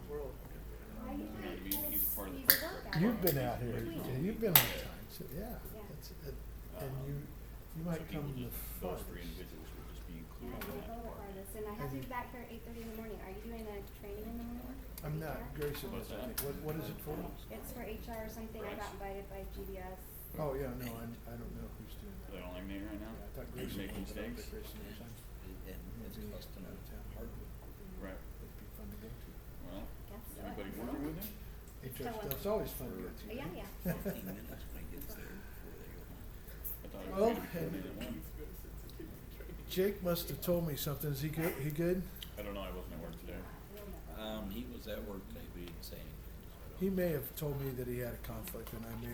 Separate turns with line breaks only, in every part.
world.
He's part of the.
He's a workout.
You've been out here,
Between.
you've been on time, so yeah,
Yeah.
that's it. And you might
So he
come
would
the
just- Those three
farthest.
individuals would just be
Yeah,
included
the
in that
voter
part.
farthest, and I have to be back here at 8:30 in the morning. Are you doing a training in the morning? for
I'm not,
HR?
Grayson
What's
is, I
that?
think, what is it for?
It's for HR or something. I got invited by GDS.
Oh, yeah, no, I don't know who's doing
They
that.
don't like me right now?
Yeah, I thought
You
Grayson
make
was, but I don't
mistakes?
think Grayson was.
And it's
Maybe
custom
out of town.
hardwood.
Right.
It'd be fun to go to.
Well,
Guess so.
anybody working with him?
HR
Still
stuff's always fun to go to.
Yeah, yeah.
15 minutes when he gets there before they go home.
I thought
Well,
it was coordinated at one.
Jake must have told me something, is he good, he good?
I don't know, I wasn't at work today.
He was at work today, but he didn't say anything. So.
He may have told me that he had a conflict, and I may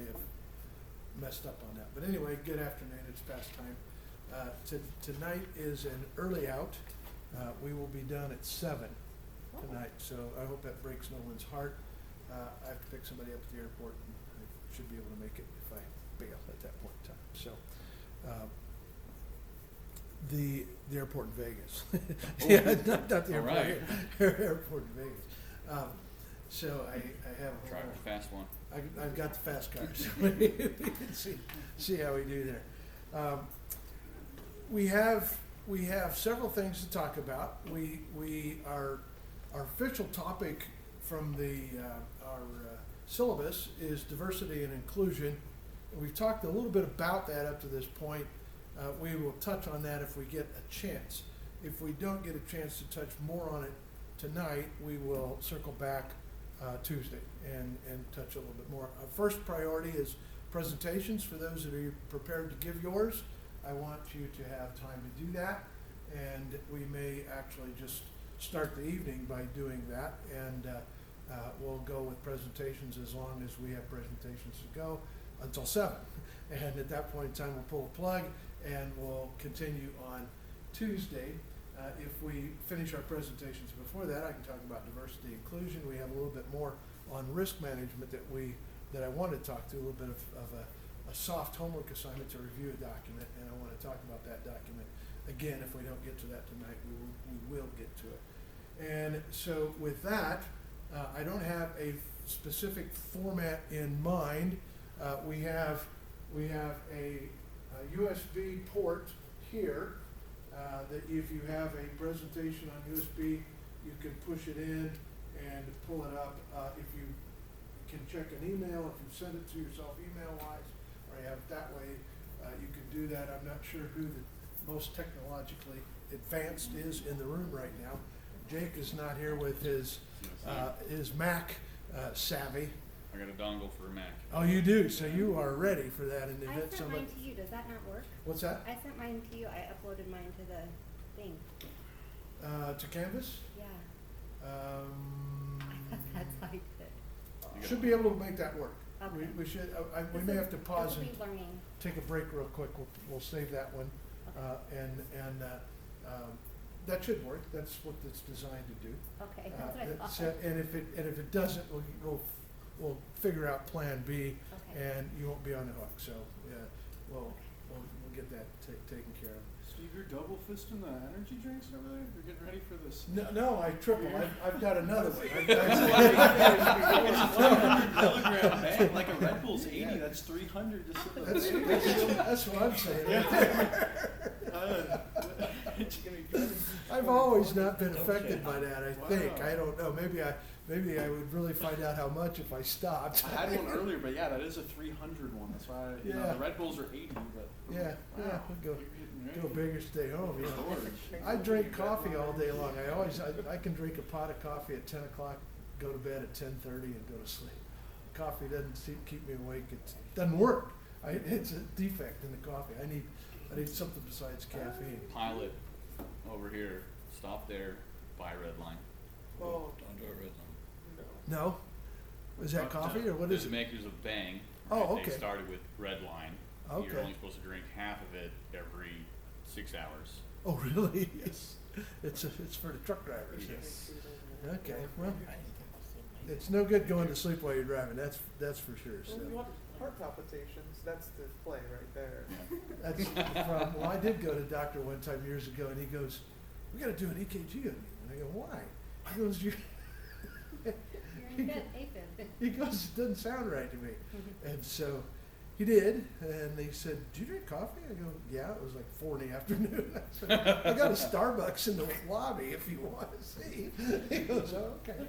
have messed up on that. But anyway, good afternoon, it's past time. Tonight is an early out. We will be done at 7 tonight, so I hope that breaks no one's heart. I have to pick somebody up at the airport, and I should be able to make it if I bail at that point in time. So, the airport in Vegas. Yeah, not the
All
airport
right.
here, airport in Vegas. So I have.
Drive the fast one.
I've got the fast car, so we can see how we do there. We have several things to talk about. Our official topic from our syllabus is diversity and inclusion. We've talked a little bit about that up to this point. We will touch on that if we get a chance. If we don't get a chance to touch more on it tonight, we will circle back Tuesday and touch a little bit more. Our first priority is presentations. For those that are prepared to give yours, I want you to have time to do that, and we may actually just start the evening by doing that, and we'll go with presentations as long as we have presentations to go until 7. And at that point in time, we'll pull the plug and we'll continue on Tuesday. If we finish our presentations before that, I can talk about diversity and inclusion. We have a little bit more on risk management that I want to talk to, a little bit of a soft homework assignment to review a document, and I want to talk about that document. Again, if we don't get to that tonight, we will get to it. And so with that, I don't have a specific format in mind. We have a USB port here that if you have a presentation on USB, you can push it in and pull it up. If you can check an email, if you send it to yourself email-wise, or you have it that way, you can do that. I'm not sure who the most technologically advanced is in the room right now. Jake is not here with his Mac savvy.
I got a dongle for a Mac.
Oh, you do, so you are ready for that in the
I
event
sent
somebody.
mine to you. Does that not work?
What's that?
I sent mine to you. I uploaded mine to the thing.
To Canvas?
Yeah. That's like it.
Should be able to make that work.
Okay.
We should, we may have to pause
It'll
and
be learning.
take a break real quick. We'll save that one.
Okay.
That should work. That's what it's designed to do.
Okay, that's what I
That's
thought.
it. And if it doesn't, we'll figure out plan B,
Okay.
and you won't be on the hook. So, yeah, we'll get that taken care of.
Steve, you're double fisting the energy drinks over there? You're getting ready for this?
No, I triple. I've got another one.
Milligram bag, like a Red Bull's 80, that's 300 just in the bag.
That's what I'm saying.
It's gonna be good.
I've always not been affected by that, I think.
Wow.
I don't know. Maybe I would really find out how much if I stopped.
I had one earlier, but yeah, that is a 300 one. That's why,
Yeah.
the Red Bulls are 80, but.
Yeah,
wow,
we'll
you're getting
go
ready.
big or stay home, you know.
Storage.
I drink coffee all day long. I can drink a pot of coffee at 10 o'clock, go to bed at 10:30 and go to sleep. Coffee doesn't keep me awake. It doesn't work. It's a defect in the coffee. I need something besides caffeine.
Pilot over here, stop there, buy red line.
Oh,
Don't do it red line.
No? Is that coffee or what
They're
is
the
it?
makers of Bang.
Oh,
right?
okay.
They started with red line.
Okay.
You're only supposed to drink half of it every 6 hours.
Oh, really?
Yes.
It's for the truck drivers.
Yes.
Okay, well, it's no good going to sleep while you're driving, that's for sure, so.
Well, you want heart palpitations, that's the play right there.
Yeah.
That's the problem. Well, I did go to the doctor one time years ago, and he goes, "We gotta do an EKG on you." And I go, "Why?" He goes,
You're in fifth, AFib.
He goes, it doesn't sound right to me. And so he did, and they said, "Do you drink coffee?" I go, "Yeah." It was like 4 in the afternoon. I said, "I got a Starbucks in the lobby if you want to see." He goes, "Oh, okay."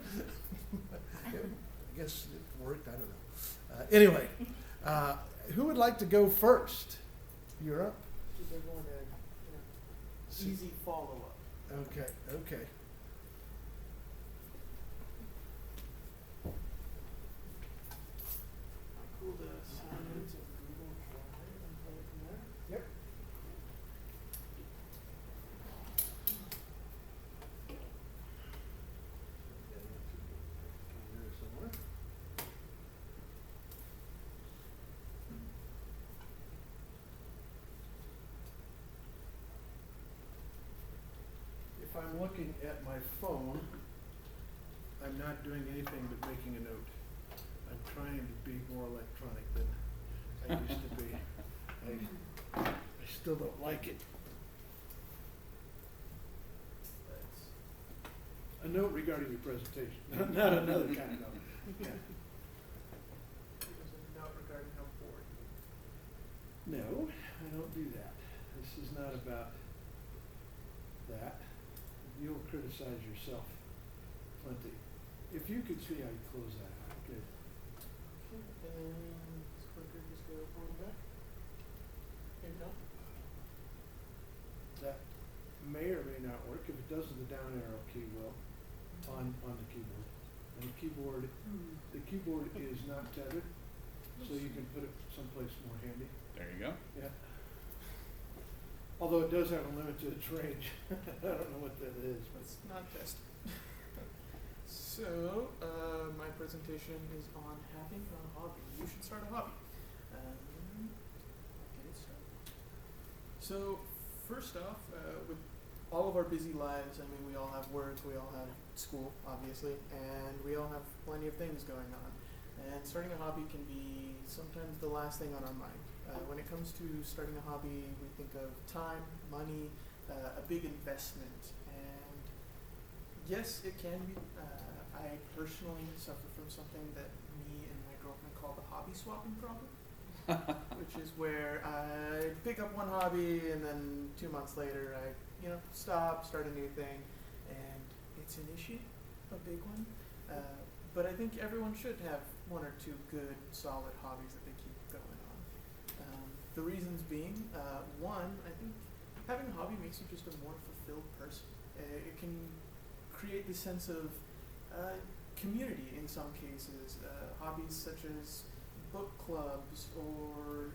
I guess it worked. I don't know. Anyway, who would like to go first? You're up.
Just everyone to, easy follow-up.
Okay. Okay.
Cool to sign into Google Drive and play it from there.
Yep. If I'm looking at my phone, I'm not doing anything but making a note. I'm trying to be more electronic than I used to be. I still don't like it. A note regarding your presentation, not another kind of note. Yeah.
There's a note regarding how bored you are.
No, I don't do that. This is not about that. You'll criticize yourself plenty. If you could see how you close that out, good.
Okay, and it's quicker, just go forward and back. Here we go.
That may or may not work. If it doesn't, the down arrow key will on the keyboard. And the keyboard is not tethered, so you can put it someplace more handy.
There you go.
Yeah. Although it does have a limit to its range. I don't know what that is, but
Let's not test. So, my presentation is on having a hobby. You should start a hobby. Get it started. So, first off, with all of our busy lives, I mean, we all have work, we all have school, obviously, and we all have plenty of things going on. And starting a hobby can be sometimes the last thing on our mind. When it comes to starting a hobby, we think of time, money, a big investment, and yes, it can be. I personally suffer from something that me and my girlfriend call the hobby swapping problem, which is where I pick up one hobby and then 2 months later I, stop, start a new thing, and it's an issue, a big one. But I think everyone should have 1 or 2 good, solid hobbies that they keep going on. The reasons being, one, I think having a hobby makes you just a more fulfilled person. It can create this sense of community in some cases. Hobbies such as book clubs or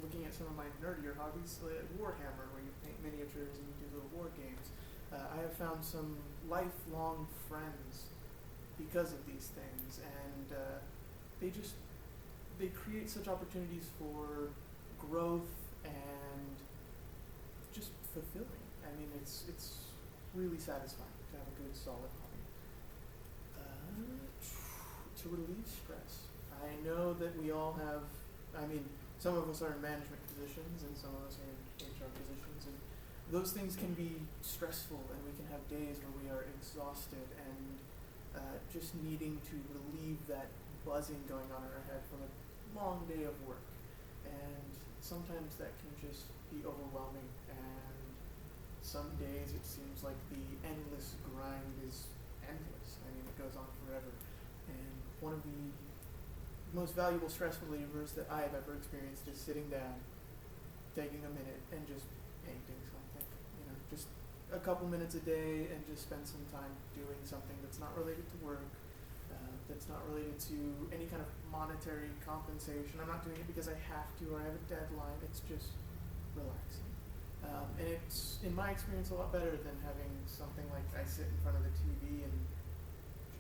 looking at some of my nerdier hobbies, Warhammer, where you paint miniatures and you do little war games. I have found some lifelong friends because of these things, and they create such opportunities for growth and just fulfilling. I mean, it's really satisfying to have a good, solid hobby. To relieve stress. I know that we all have, some of us are in management positions and some of us are in HR positions, and those things can be stressful, and we can have days where we are exhausted and just needing to relieve that buzzing going on in our head from a long day of work. And sometimes that can just be overwhelming, and some days it seems like the endless grind is endless. I mean, it goes on forever. And one of the most valuable stress relievers that I have ever experienced is sitting down, taking a minute, and just painting something. Just a couple minutes a day, and just spend some time doing something that's not related to work, that's not related to any kind of monetary compensation. I'm not doing it because I have to or I have a deadline. It's just relaxing. And it's, in my experience, a lot better than having something like I sit in front of the TV and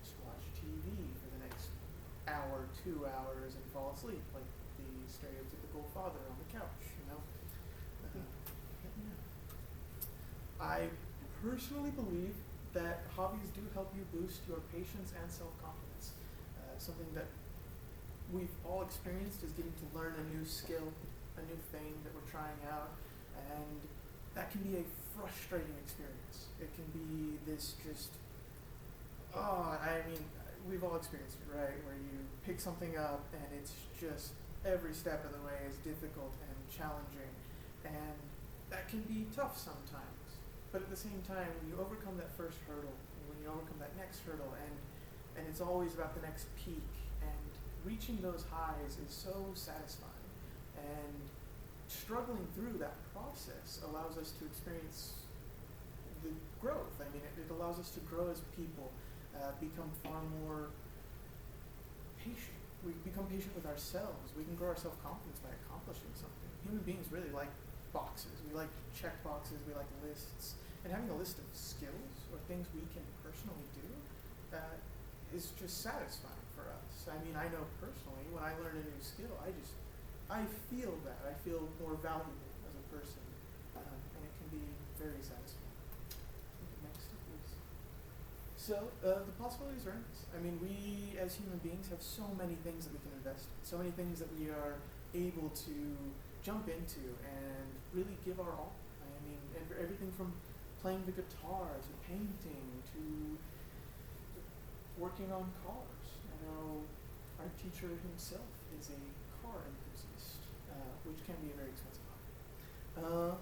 just watch TV for the next hour, 2 hours, and fall asleep like the stereotypical father on the couch, I personally believe that hobbies do help you boost your patience and self-confidence. Something that we've all experienced is getting to learn a new skill, a new thing that we're trying out, and that can be a frustrating experience. It can be this just, I I mean, we've all experienced it, right? Where you pick something up and it's just every step of the way is difficult and challenging, and that can be tough sometimes. But at the same time, when you overcome that first hurdle, and when you overcome that next hurdle, and it's always about the next peak, and reaching those highs is so satisfying. And struggling through that process allows us to experience the growth. I mean, it allows us to grow as people, become far more patient. We become patient with ourselves. We can grow our self-confidence by accomplishing something. Human beings really like boxes. We like check boxes. We like lists. And having a list of skills or things we can personally do is just satisfying for us. I mean, I know personally when I learn a new skill, I feel that. I feel more valuable as a person. And it can be very satisfying. Next, please. So, the possibilities are endless. I mean, we as human beings have so many things that we can invest in, so many things that we are able to jump into and really give our all. I mean, everything from playing the guitar to painting to working on cars. I know our teacher himself is a car enthusiast, which can be a very expensive hobby.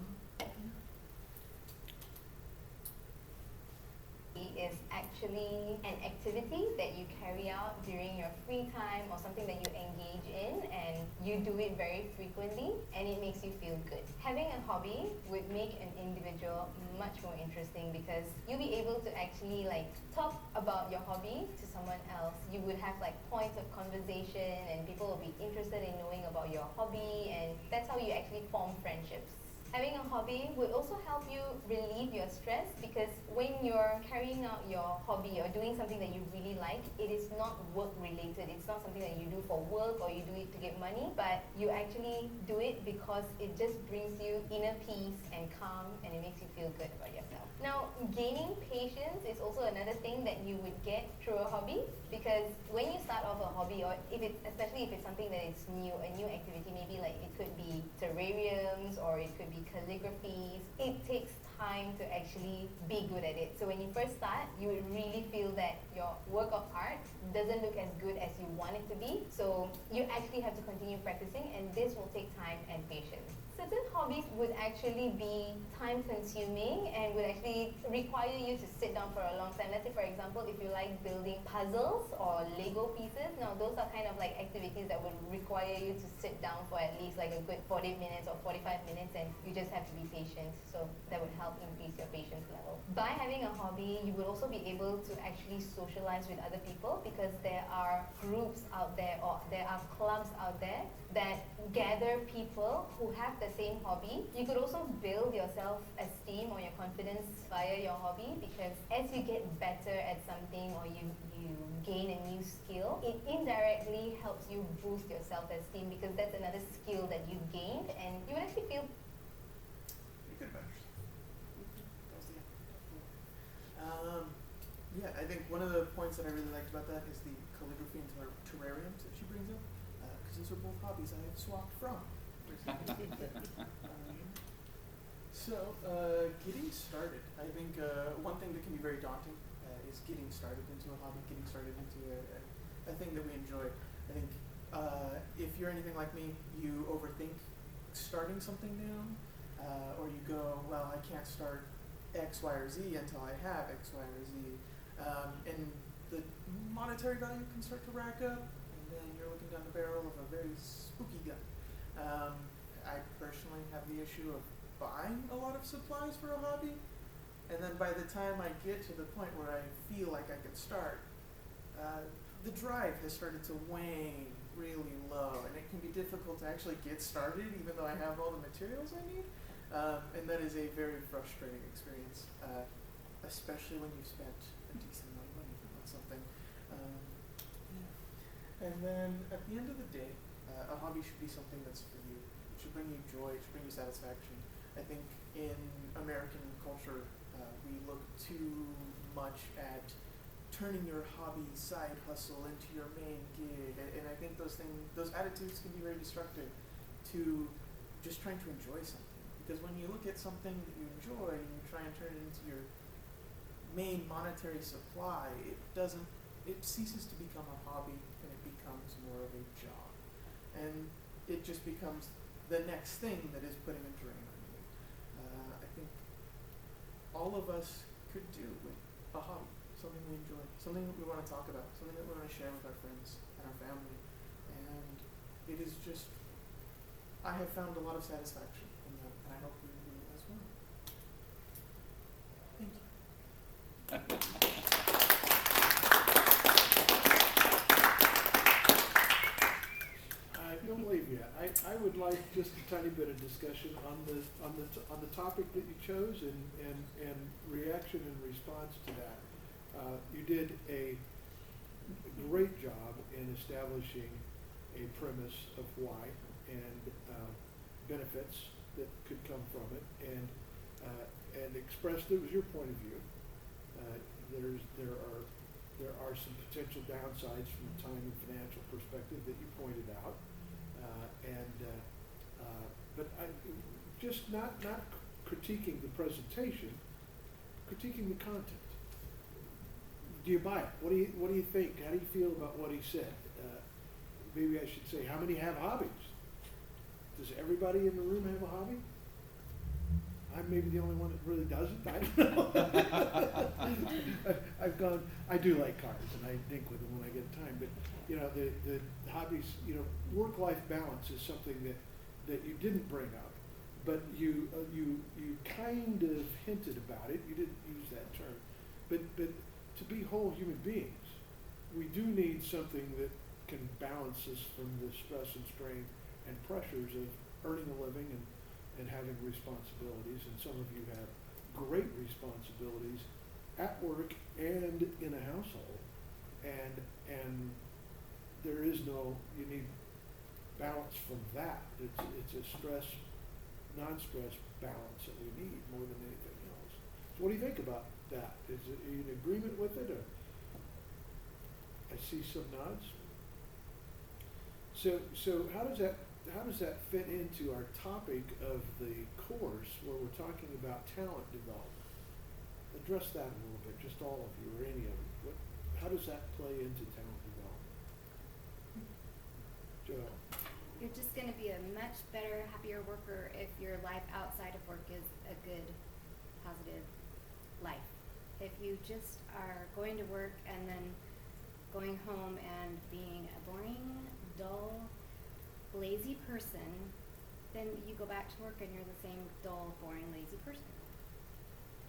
Is actually an activity that you carry out during your free time or something that you engage in, and you do it very frequently and it makes you feel good. Having a hobby would make an individual much more interesting because you'll be able to actually talk about your hobby to someone else. You would have points of conversation and people will be interested in knowing about your hobby, and that's how you actually form friendships. Having a hobby would also help you relieve your stress because when you're carrying out your hobby or doing something that you really like, it is not work related. It's not something that you do for work or you do it to get money, but you actually do it because it just brings you inner peace and calm, and it makes you feel good about yourself. Now, gaining patience is also another thing that you would get through a hobby, because when you start off a hobby, or especially if it's something that is new, a new activity, maybe it could be terrariums or it could be calligraphies, it takes time to actually be good at it. So when you first start, you would really feel that your work of art doesn't look as good as you want it to be. So you actually have to continue practicing, and this will take time and patience. Certain hobbies would actually be time consuming and would actually require you to sit down for a long time. Let's say, for example, if you like building puzzles or Lego pieces, now those are kind of activities that would require you to sit down for at least a good 40 minutes or 45 minutes, and you just have to be patient. So that would help increase your patience level. By having a hobby, you would also be able to actually socialize with other people, because there are groups out there or there are clubs out there that gather people who have the same hobby. You could also build your self-esteem or your confidence via your hobby, because as you get better at something or you gain a new skill, it indirectly helps you boost your self-esteem, because that's another skill that you gained, and you would actually feel
Pretty good about yourself. That was the end. Yeah, I think one of the points that I really liked about that is the calligraphy and terrariums that she brings up, because those are both hobbies I have swapped from. Getting started. I think one thing that can be very daunting is getting started into a hobby, getting started into a thing that we enjoy. I think if you're anything like me, you overthink starting something new, or you go, well, I can't start X, Y, or Z until I have X, Y, or Z. And the monetary value can start to rack up, and then you're looking down the barrel of a very spooky gun. I personally have the issue of buying a lot of supplies for a hobby, and then by the time I get to the point where I feel like I can start, the drive has started to wane really low, and it can be difficult to actually get started even though I have all the materials I need, and that is a very frustrating experience, especially when you've spent a decent amount of money on something. And then at the end of the day, a hobby should be something that's for you. It should bring you joy, it should bring you satisfaction. I think in American culture, we look too much at turning your hobby side hustle into your main gig, and I think those attitudes can be very destructive to just trying to enjoy something. Because when you look at something that you enjoy and you try and turn it into your main monetary supply, it doesn't it ceases to become a hobby and it becomes more of a job, and it just becomes the next thing that is putting a drain on you. I think all of us could do with a hobby, something we enjoy, something that we want to talk about, something that we want to share with our friends and our family, and it is just, I have found a lot of satisfaction in that, and I hope you do as well. Thank you.
I don't believe yet. I would like just a tiny bit of discussion on the topic that you chose and reaction and response to that. You did a great job in establishing a premise of why and benefits that could come from it, and expressed it was your point of view. There are some potential downsides from a time and financial perspective that you pointed out, but I just not critiquing the presentation, critiquing the content. Do you buy it? What do you think? How do you feel about what he said? Maybe I should say, how many have hobbies? Does everybody in the room have a hobby? I'm maybe the only one that really doesn't. I don't know. I do like cars, and I think with them when I get time. But you know, the hobbies, you know, work-life balance is something that you didn't bring up, but you kind of hinted about it. You didn't use that term, but to be whole human beings, we do need something that can balance us from the stress and strain and pressures of earning a living and having responsibilities. And some of you have great responsibilities at work and in a household, and there is no, you need balance from that. It's a stress, non-stress balance that we need more than anything else. So what do you think about that? Are you in agreement with it, or? I see some nods. So how does that fit into our topic of the course where we're talking about talent development? Address that a little bit, just all of you or any of you. How does that play into talent development? Joe.
You're just going to be a much better, happier worker if your life outside of work is a good, positive life. If you just are going to work and then going home and being a boring, dull, lazy person, then you go back to work and you're the same dull, boring, lazy person.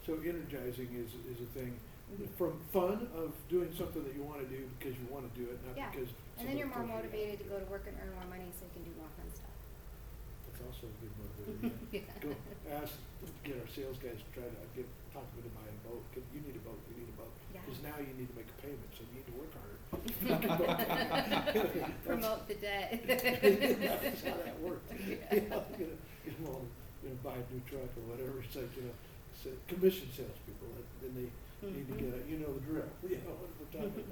So energizing is a thing
Mhm.
from fun of doing something that you want to do because you want to do it, not
Yeah.
because.
And then you're more
somebody tells you
motivated to go to work and earn more money so you can do more fun stuff.
That's also a good motivator. Yeah.
Yeah.
Go ask, get our sales guys to try to talk me to buy a boat. You need a boat. You need a boat.
Yeah.
Because now you need to make a payment, so you need to work harder.
Promote the debt.
That's how that works.
Yeah.
Buy a new truck or whatever. It's like, commission salespeople. Then they need to get it. You know the drill. You know what we're talking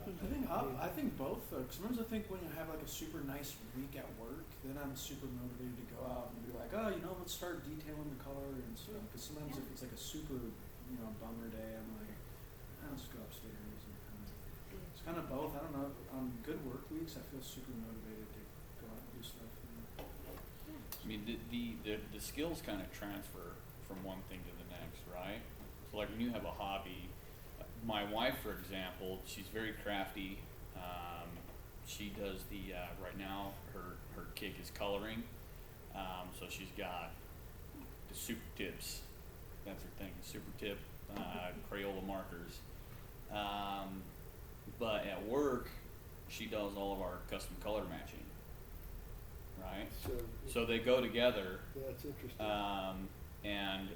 about.
I think both though. 'Cause sometimes I think when you have like a super nice week at work, then I'm super motivated to go out and be like, oh, let's start detailing the color and stuff. Because sometimes if it's like a super, bummer day, I'm like, I'll just go upstairs and it's kind of both. I don't know. On good work weeks, I feel super motivated to go out and do stuff.
I mean, the skills kind of transfer from one thing to the next, right? So like when you have a hobby, my wife, for example, she's very crafty. She does right now, her kick is coloring. So she's got the super tips. That's her thing, super tip, Crayola markers. But at work, she does all of our custom color matching, right? So they go together.
That's interesting.
And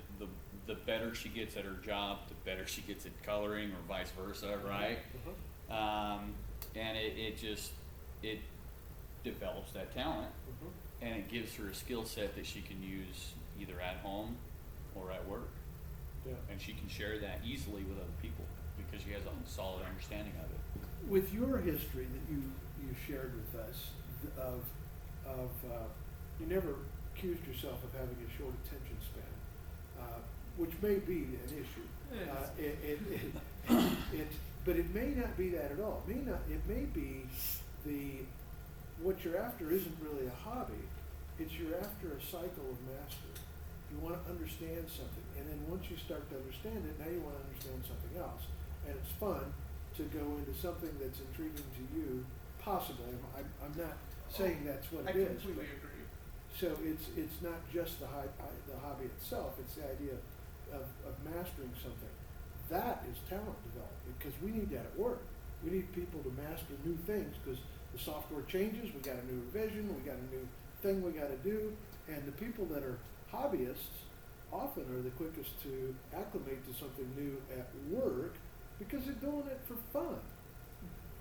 the better she gets at her job, the better she gets at coloring, or vice versa, right?
Uh-huh.
And it develops that talent,
Uh-huh.
and it gives her a skill set that she can use either at home or at work,
Yeah.
and she can share that easily with other people because she has a solid understanding of it.
With your history that you shared with us of you never accused yourself of having a short attention span, which may be an issue. It But it may not be that at all. It may be what you're after isn't really a hobby. It's you're after a cycle of mastery. You want to understand something, and then once you start to understand it, now you want to understand something else. And it's fun to go into something that's intriguing to you, possibly. I'm not saying that's what
I
it is.
completely
but-
agree.
So it's not just the hobby itself, it's the idea of mastering something. That is talent development, because we need that at work. We need people to master new things, because the software changes, we got a new revision, we got a new thing we gotta do, and the people that are hobbyists often are the quickest to acclimate to something new at work, because they're doing it for fun.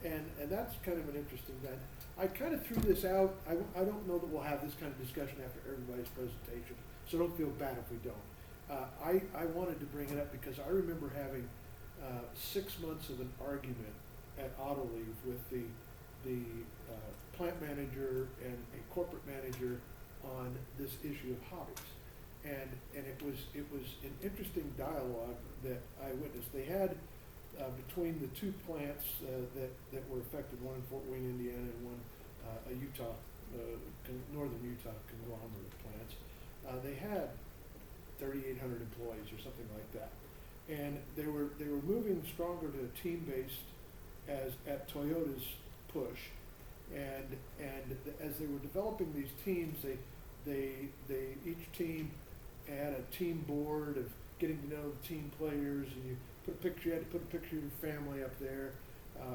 And that's kind of an interesting thing. I kind of threw this out. I don't know that we'll have this kind of discussion after everybody's presentation, so don't feel bad if we don't. I wanted to bring it up because I remember having 6 months of an argument at Autoliv with the plant manager and a corporate manager on this issue of hobbies. And it was an interesting dialogue that I witnessed. They had between the two plants that were affected, one in Fort Wayne, Indiana, and one a Utah, northern Utah conglomerate plants. They had 3,800 employees or something like that, and they were moving stronger to a team-based at Toyota's push, and as they were developing these teams, they each team had a team board of getting to know the team players, and you had to put a picture of your family up there,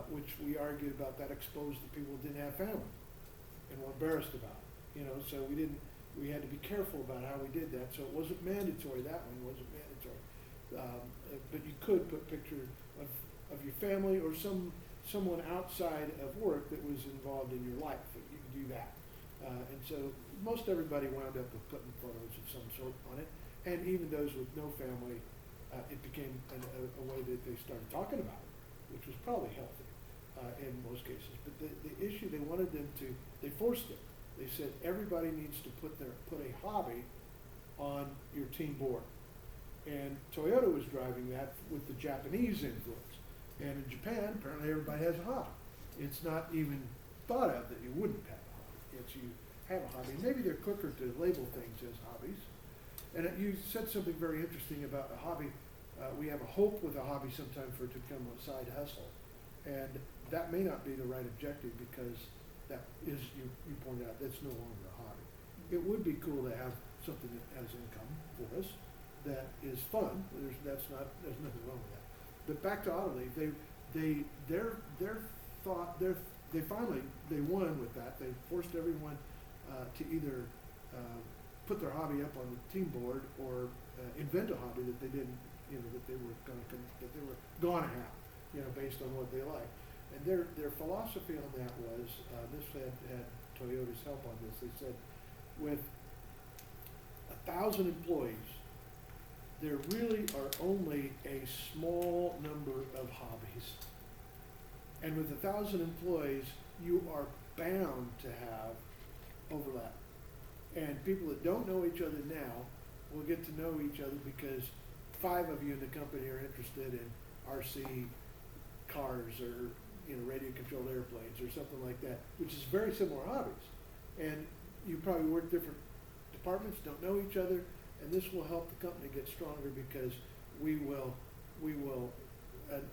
which we argued about. That exposed the people who didn't have family and were embarrassed about it, so we had to be careful about how we did that. So it wasn't mandatory. That one wasn't mandatory, but you could put a picture of your family or someone outside of work that was involved in your life. You could do that, and so most everybody wound up with putting photos of some sort on it, and even those with no family. It became a way that they started talking about it, which was probably healthy in most cases. But the issue, they wanted them to, they forced it. They said everybody needs to put a hobby on your team board. And Toyota was driving that with the Japanese influence. And in Japan, apparently everybody has a hobby. It's not even thought of that you wouldn't have a hobby. It's you have a hobby. Maybe they're quicker to label things as hobbies. And you said something very interesting about a hobby. We have a hope with a hobby sometimes for it to become a side hustle. And that may not be the right objective, because that is, you pointed out, that's no longer a hobby. It would be cool to have something that has income for us that is fun. There's nothing wrong with that. But back to Autoliv, they won with that. They forced everyone to either put their hobby up on the team board or invent a hobby that they didn't, that they were going to have, based on what they like. And their philosophy on that was, this had Toyota's help on this. They said, with 1,000 employees, there really are only a small number of hobbies. And with 1,000 employees, you are bound to have overlap. And people that don't know each other now will get to know each other because 5 of you in the company are interested in RC cars or radio controlled airplanes or something like that, which is very similar hobbies. And you probably work different departments, don't know each other, and this will help the company get stronger because we will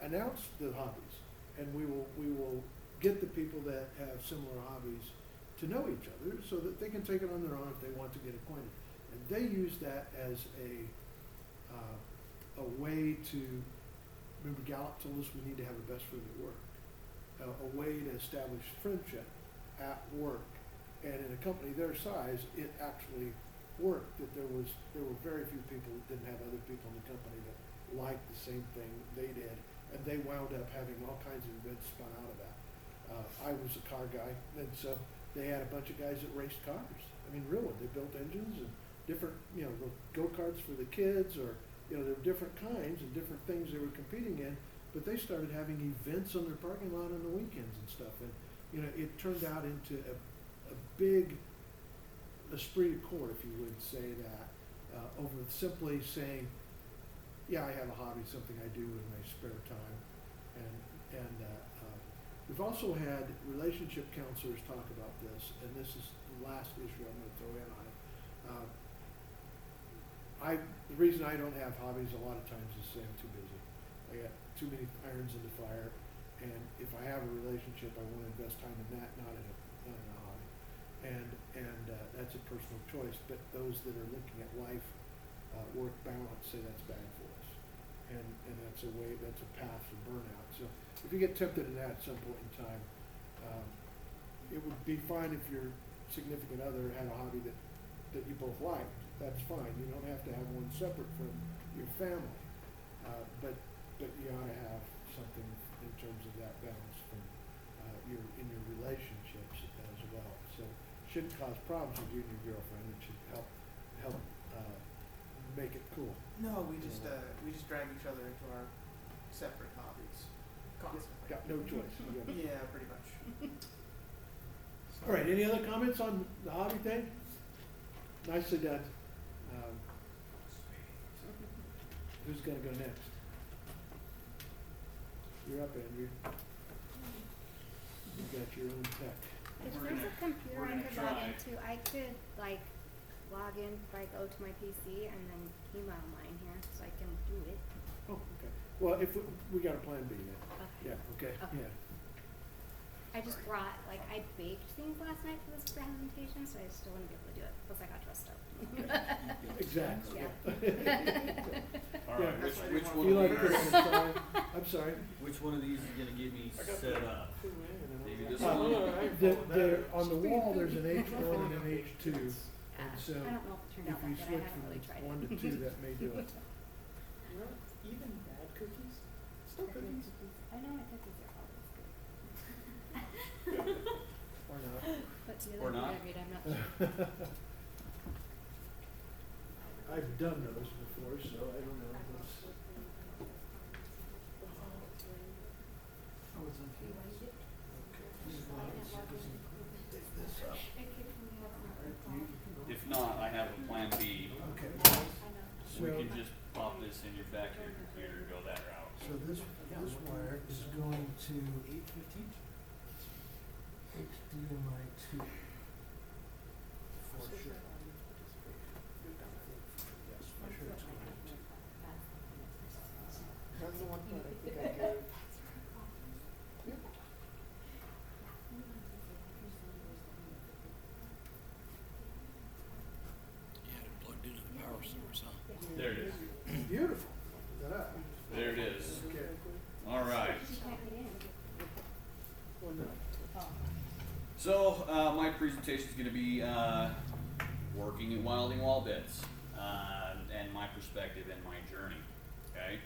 announce the hobbies, and we will get the people that have similar hobbies to know each other so that they can take it on their own if they want to get acquainted. And they use that as a way to, remember Gallup told us we need to have a best friend at work, a way to establish friendship at work. And in a company their size, it actually worked, that there were very few people that didn't have other people in the company that liked the same thing they did, and they wound up having all kinds of events spun out of that. I was a car guy, and so they had a bunch of guys that raced cars. I mean, really, they built engines and different, go-karts for the kids, or, there were different kinds and different things they were competing in, but they started having events on their parking lot on the weekends and stuff, and, it turned out into a big esprit de corps, if you would say that, over simply saying, yeah, I have a hobby, something I do in my spare time, and We've also had relationship counselors talk about this, and this is the last issue I'm gonna throw in on it. The reason I don't have hobbies a lot of times is say I'm too busy. I got too many irons in the fire, and if I have a relationship, I wanna invest time in that, not in a hobby. And that's a personal choice, but those that are looking at life, work balance say that's bad for us. And that's a path to burnout. So if you get tempted in that at some point in time, it would be fine if your significant other had a hobby that you both liked. That's fine. You don't have to have one separate from your family. But you ought to have something in terms of that balance from in your relationships as well. So it shouldn't cause problems with you and your girlfriend. It should help make it cool.
No, we just drag each other into our separate hobbies constantly.
Got no choice. You got-
Yeah, pretty much.
All right, any other comments on the hobby thing? Nicely done. Who's gonna go next? You're up, Andrew. You got your own tech.
If
We're
there's
gonna-
a computer
we're
I
gonna
could log
try.
into, I could like log in if I go to my PC and then email mine here, so I can do it.
Oh, okay. Well, if we got a plan B then.
Okay.
Yeah, okay,
Okay.
yeah.
I just brought, like, I baked things last night for this presentation, so I still wouldn't be able to do it, plus I got dressed up.
Exactly.
All
Yeah.
right,
That's why I
which
didn't
one
You
of
like
these?
Christmas, sorry. I'm sorry.
Which one of these is gonna get me set up?
Maybe this
Uh,
one.
There, on the wall, there's an H1 and an H2, and so
I don't know if it turned
if
out
you
that good, I
switch
haven't really tried
from
it.
1 to 2, that may do it.
You know, even bad cookies, still
The
cookies.
I know my cookies are always good.
Or not.
But the
Or
other thing
not.
I read, I'm not sure.
I've done those before, so I don't know.
Oh, it's on here.
If not, I have a plan B.
Okay.
We
So,
can just pop this in your back of your computer, go that route.
so this wire is going to
8:15.
HDMI 2. For sure. Yes, for sure it's going to.
That's the one part I think I gave.
You had it plugged into the power source, huh?
There it is.
Beautiful. Look at that.
There it is.
Okay.
All right.
You can't get in.
Well, no.
So, my presentation is going to be working at Wilding Wall Bits and my perspective and my journey. Okay.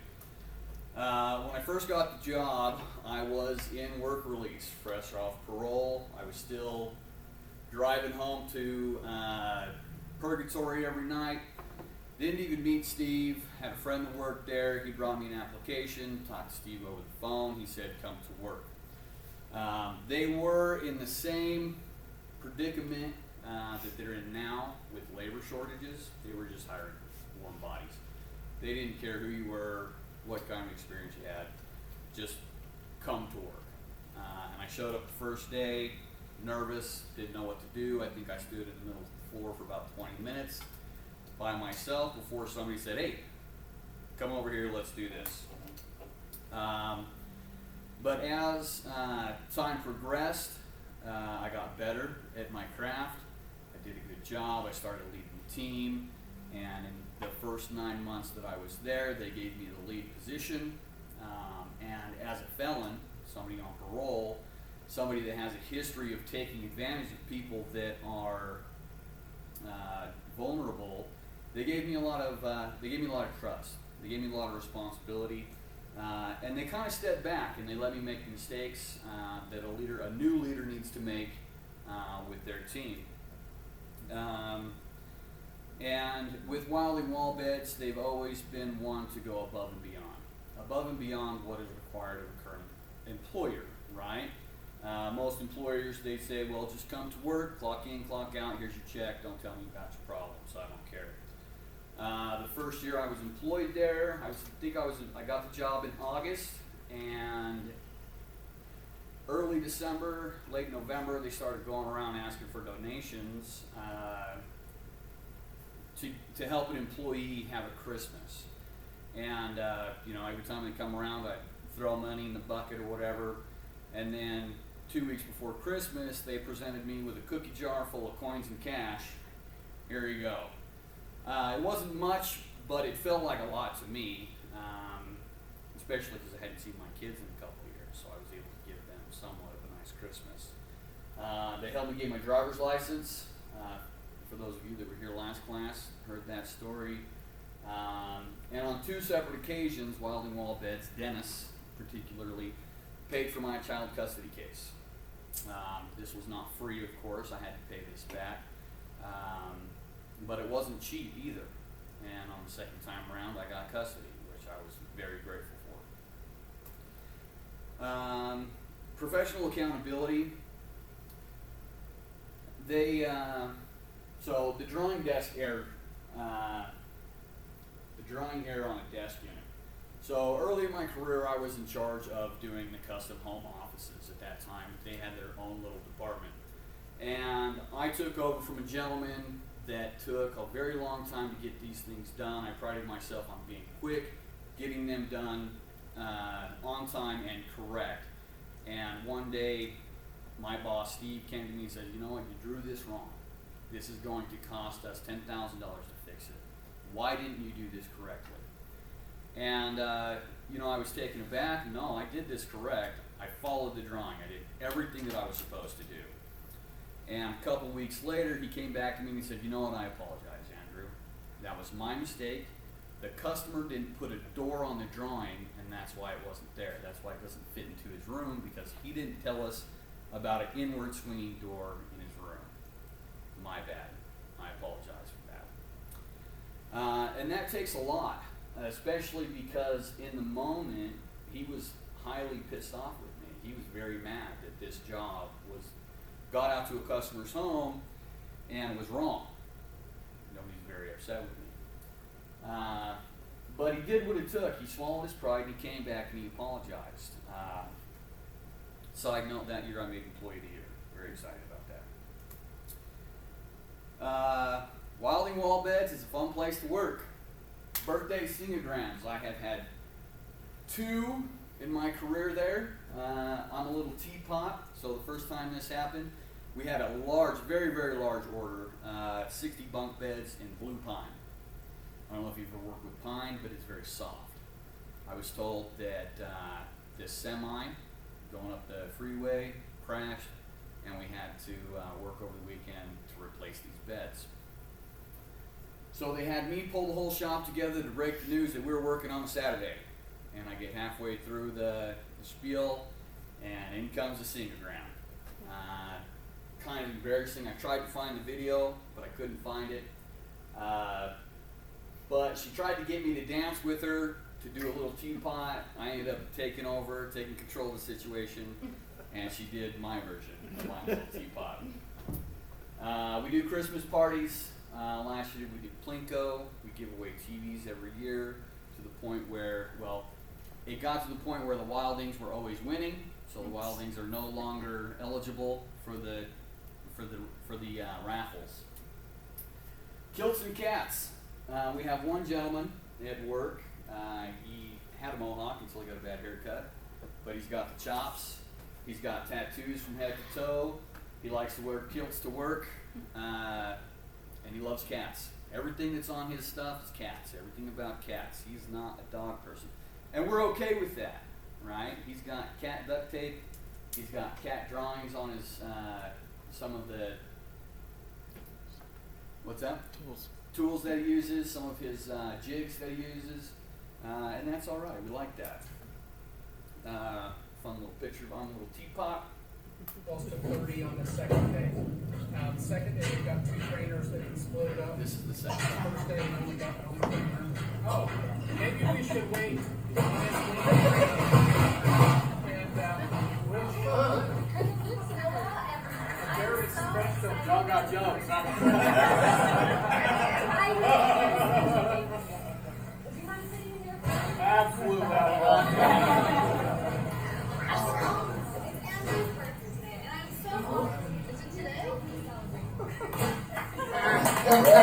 When I first got the job, I was in work release, fresh off parole. I was still driving home to Purgatory every night. Didn't even meet Steve. Had a friend that worked there. He brought me an application. Talked to Steve over the phone. He said, "Come to work." They were in the same predicament that they're in now with labor shortages. They were just hiring warm bodies. They didn't care who you were, what kind of experience you had, just come to work. And I showed up the first day, nervous, didn't know what to do. I think I stood in the middle of the floor for about 20 minutes by myself before somebody said, "Hey, come over here, let's do this." But as time progressed, I got better at my craft. I did a good job. I started leading the team. And in the first 9 months that I was there, they gave me the lead position. And as a felon, somebody on parole, somebody that has a history of taking advantage of people that are vulnerable, they gave me a lot of trust. They gave me a lot of responsibility. And they kind of stepped back and they let me make mistakes that a new leader needs to make with their team. And with Wilding Wall Beds, they've always been one to go above and beyond what is required of a current employer, right? Most employers, they say, well, just come to work, clock in, clock out, here's your check, don't tell me about your problems, I don't care. The first year I was employed there, I got the job in August, and early December, late November, they started going around asking for donations to help an employee have a Christmas. And every time they come around, I throw money in the bucket or whatever. And then 2 weeks before Christmas, they presented me with a cookie jar full of coins and cash. Here you go. It wasn't much, but it felt like a lot to me, especially because I hadn't seen my kids in a couple of years, so I was able to give them somewhat of a nice Christmas. They helped me get my driver's license. For those of you that were here last class, heard that story. And on 2 separate occasions, Wilding Wall Beds, Dennis particularly, paid for my child custody case. This was not free, of course. I had to pay this back. But it wasn't cheap either. And on the second time around, I got custody, which I was very grateful for. Professional accountability. So the drawing desk erred. The drawing error on a desk unit. So early in my career, I was in charge of doing the custom home offices at that time. They had their own little department. And I took over from a gentleman that took a very long time to get these things done. I prided myself on being quick, getting them done on time and correct. And one day, my boss, Steve, came to me and said, you know what, you drew this wrong. This is going to cost us $10,000 to fix it. Why didn't you do this correctly? And, I was taken aback. No, I did this correct. I followed the drawing. I did everything that I was supposed to do. And a couple weeks later, he came back to me and he said, you know what, I apologize, Andrew. That was my mistake. The customer didn't put a door on the drawing, and that's why it wasn't there. That's why it doesn't fit into his room, because he didn't tell us about an inward swinging door in his room. My bad. I apologize for that. And that takes a lot, especially because in the moment, he was highly pissed off with me. He was very mad that this job got out to a customer's home and was wrong. Nobody's very upset with me. But he did what it took. He swallowed his pride and he came back and he apologized. Side note, that year I made Employee of the Year. Very excited about that. Wilding Wall Beds is a fun place to work. Birthday singograms. I have had 2 in my career there. I'm a little teapot, so the first time this happened, we had a large, very, very large order, 60 bunk beds in blue pine. I don't know if you've ever worked with pine, but it's very soft. I was told that this semi going up the freeway crashed, and we had to work over the weekend to replace these beds. So they had me pull the whole shop together to break the news that we were working on a Saturday. And I get halfway through the spiel, and in comes a singogram. Kind of embarrassing. I tried to find the video, but I couldn't find it. But she tried to get me to dance with her, to do a little teapot. I ended up taking control of the situation, and she did my version of my little teapot. We do Christmas parties. Last year we did Plinko. We give away TVs every year to the point where, it got to the point where the Wildings were always winning, so the Wildings are no longer eligible for the raffles. Kilts and cats. We have one gentleman at work. He had a mohawk until he got a bad haircut, but he's got the chops. He's got tattoos from head to toe. He likes to wear kilts to work, and he loves cats. Everything that's on his stuff is cats. Everything about cats. He's not a dog person. And we're okay with that, right? He's got cat duct tape. He's got cat drawings on his, some of the, what's that? Tools that he uses, some of his jigs that he uses. And that's all right. We like that. Fun little picture of our little teapot.
Close to 30 on the second day. The second day we got 2 trainers that exploded up.
This is the second time.
First day we only got 1 trainer. Oh, maybe we should wait. And we'll show a very special. Y'all got jokes. Absolutely.
By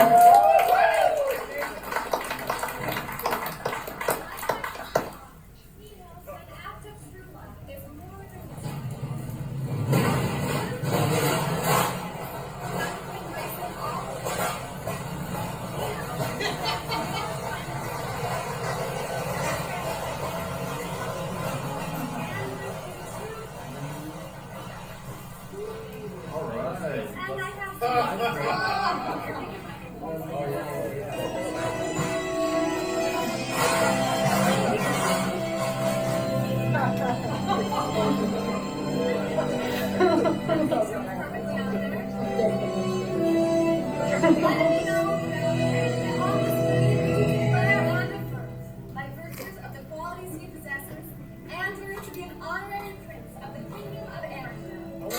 virtues of the qualities he possesses, Andrew to be an honorary prince of the kingdom of Andrew.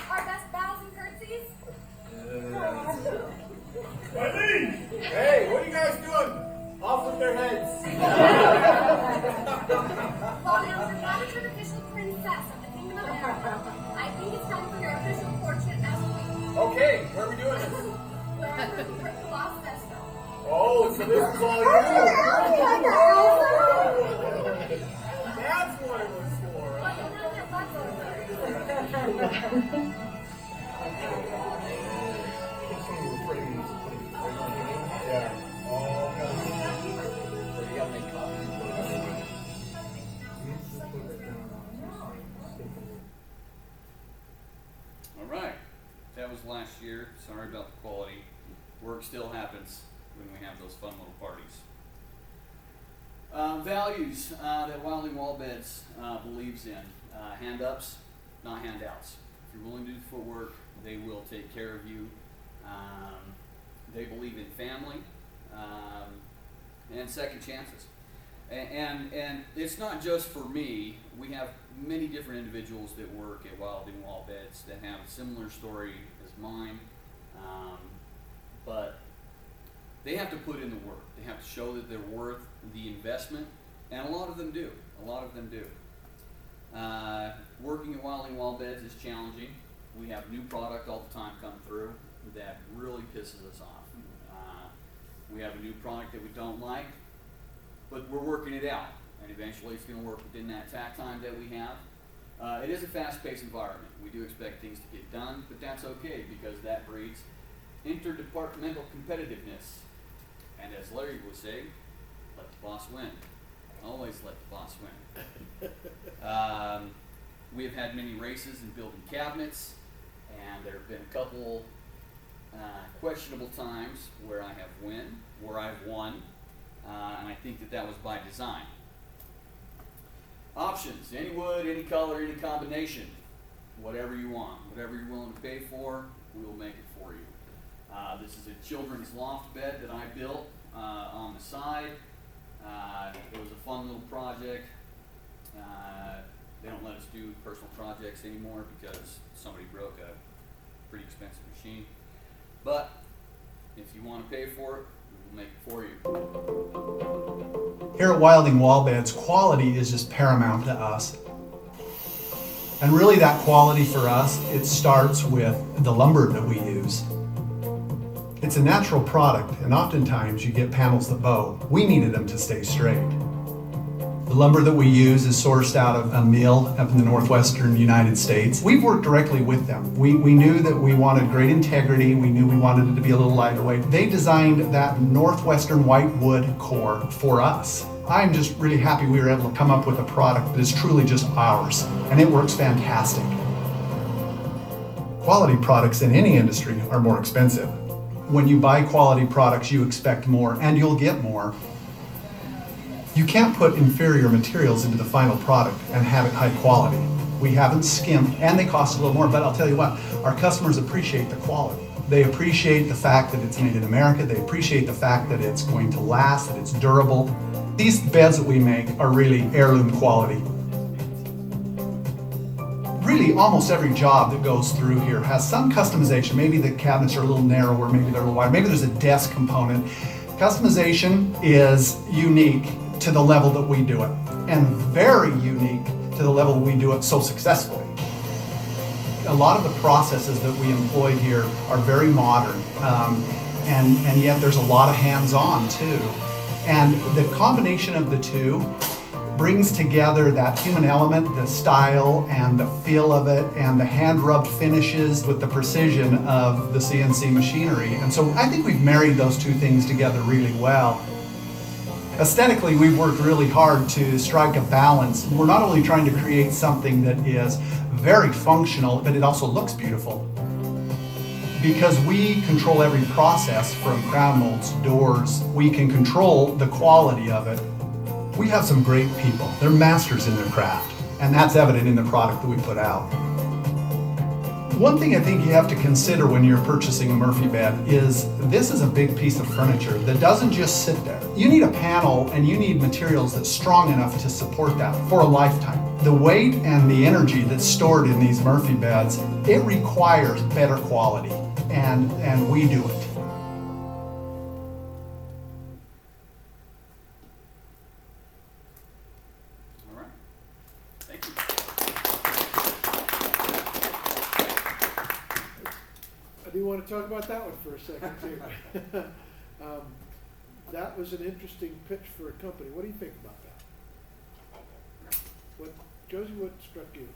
Our best bows and curtsies.
Hey, what are you guys doing? Off with their heads.
Well, Andrew, now that you're an official princess of the kingdom of Andrew, I think it's time for your official portrait as queen.
Okay, where are we doing this?
We're at the Lost Festival.
Oh, so this is all you. That's what it was for.
But you'll have your butt over.
All right, that was last year. Sorry about the quality. Work still happens when we have those fun little parties. Values that Wilding Wall Beds believes in. Hand ups, not handouts. If you're willing to do the footwork, they will take care of you. They believe in family and second chances. And it's not just for me. We have many different individuals that work at Wilding Wall Beds that have a similar story as mine. But they have to put in the work. They have to show that they're worth the investment, and a lot of them do. A lot of them do. Working at Wilding Wall Beds is challenging. We have new product all the time come through that really pisses us off. We have a new product that we don't like, but we're working it out, and eventually it's going to work within that tack time that we have. It is a fast-paced environment. We do expect things to get done, but that's okay because that breeds interdepartmental competitiveness. And as Larry would say, let the boss win. Always let the boss win. We have had many races in building cabinets, and there have been a couple questionable times where I've won, and I think that was by design. Options, any wood, any color, any combination, whatever you want, whatever you're willing to pay for, we will make it for you. This is a children's loft bed that I built on the side. It was a fun little project. They don't let us do personal projects anymore because somebody broke a pretty expensive machine. But if you want to pay for it, we will make it for you.
Here at Wilding Wall Beds, quality is just paramount to us. And really that quality for us, it starts with the lumber that we use. It's a natural product, and oftentimes you get panels that bow. We needed them to stay straight. The lumber that we use is sourced out of a mill up in the northwestern United States. We've worked directly with them. We knew that we wanted great integrity. We knew we wanted it to be a little lighter weight. They designed that northwestern white wood core for us. I'm just really happy we were able to come up with a product that is truly just ours, and it works fantastic. Quality products in any industry are more expensive. When you buy quality products, you expect more, and you'll get more. You can't put inferior materials into the final product and have it high quality. We haven't skimped, and they cost a little more, but I'll tell you what, our customers appreciate the quality. They appreciate the fact that it's made in America. They appreciate the fact that it's going to last, that it's durable. These beds that we make are really heirloom quality. Really, almost every job that goes through here has some customization. Maybe the cabinets are a little narrower, maybe they're a little wider, maybe there's a desk component. Customization is unique to the level that we do it, and very unique to the level we do it so successfully. A lot of the processes that we employ here are very modern, and yet there's a lot of hands-on too. And the combination of the two brings together that human element, the style and the feel of it, and the hand-rubbed finishes with the precision of the CNC machinery. And so I think we've married those two things together really well. Aesthetically, we've worked really hard to strike a balance. We're not only trying to create something that is very functional, but it also looks beautiful. Because we control every process from crown molds, doors, we can control the quality of it. We have some great people. They're masters in their craft, and that's evident in the product that we put out. One thing I think you have to consider when you're purchasing a Murphy bed is this is a big piece of furniture that doesn't just sit there. You need a panel and you need materials that's strong enough to support that for a lifetime. The weight and the energy that's stored in these Murphy beds, it requires better quality, and we do it.
All right. Thank you.
I do want to talk about that one for a second too. That was an interesting pitch for a company. What do you think about that? Josie, what struck you?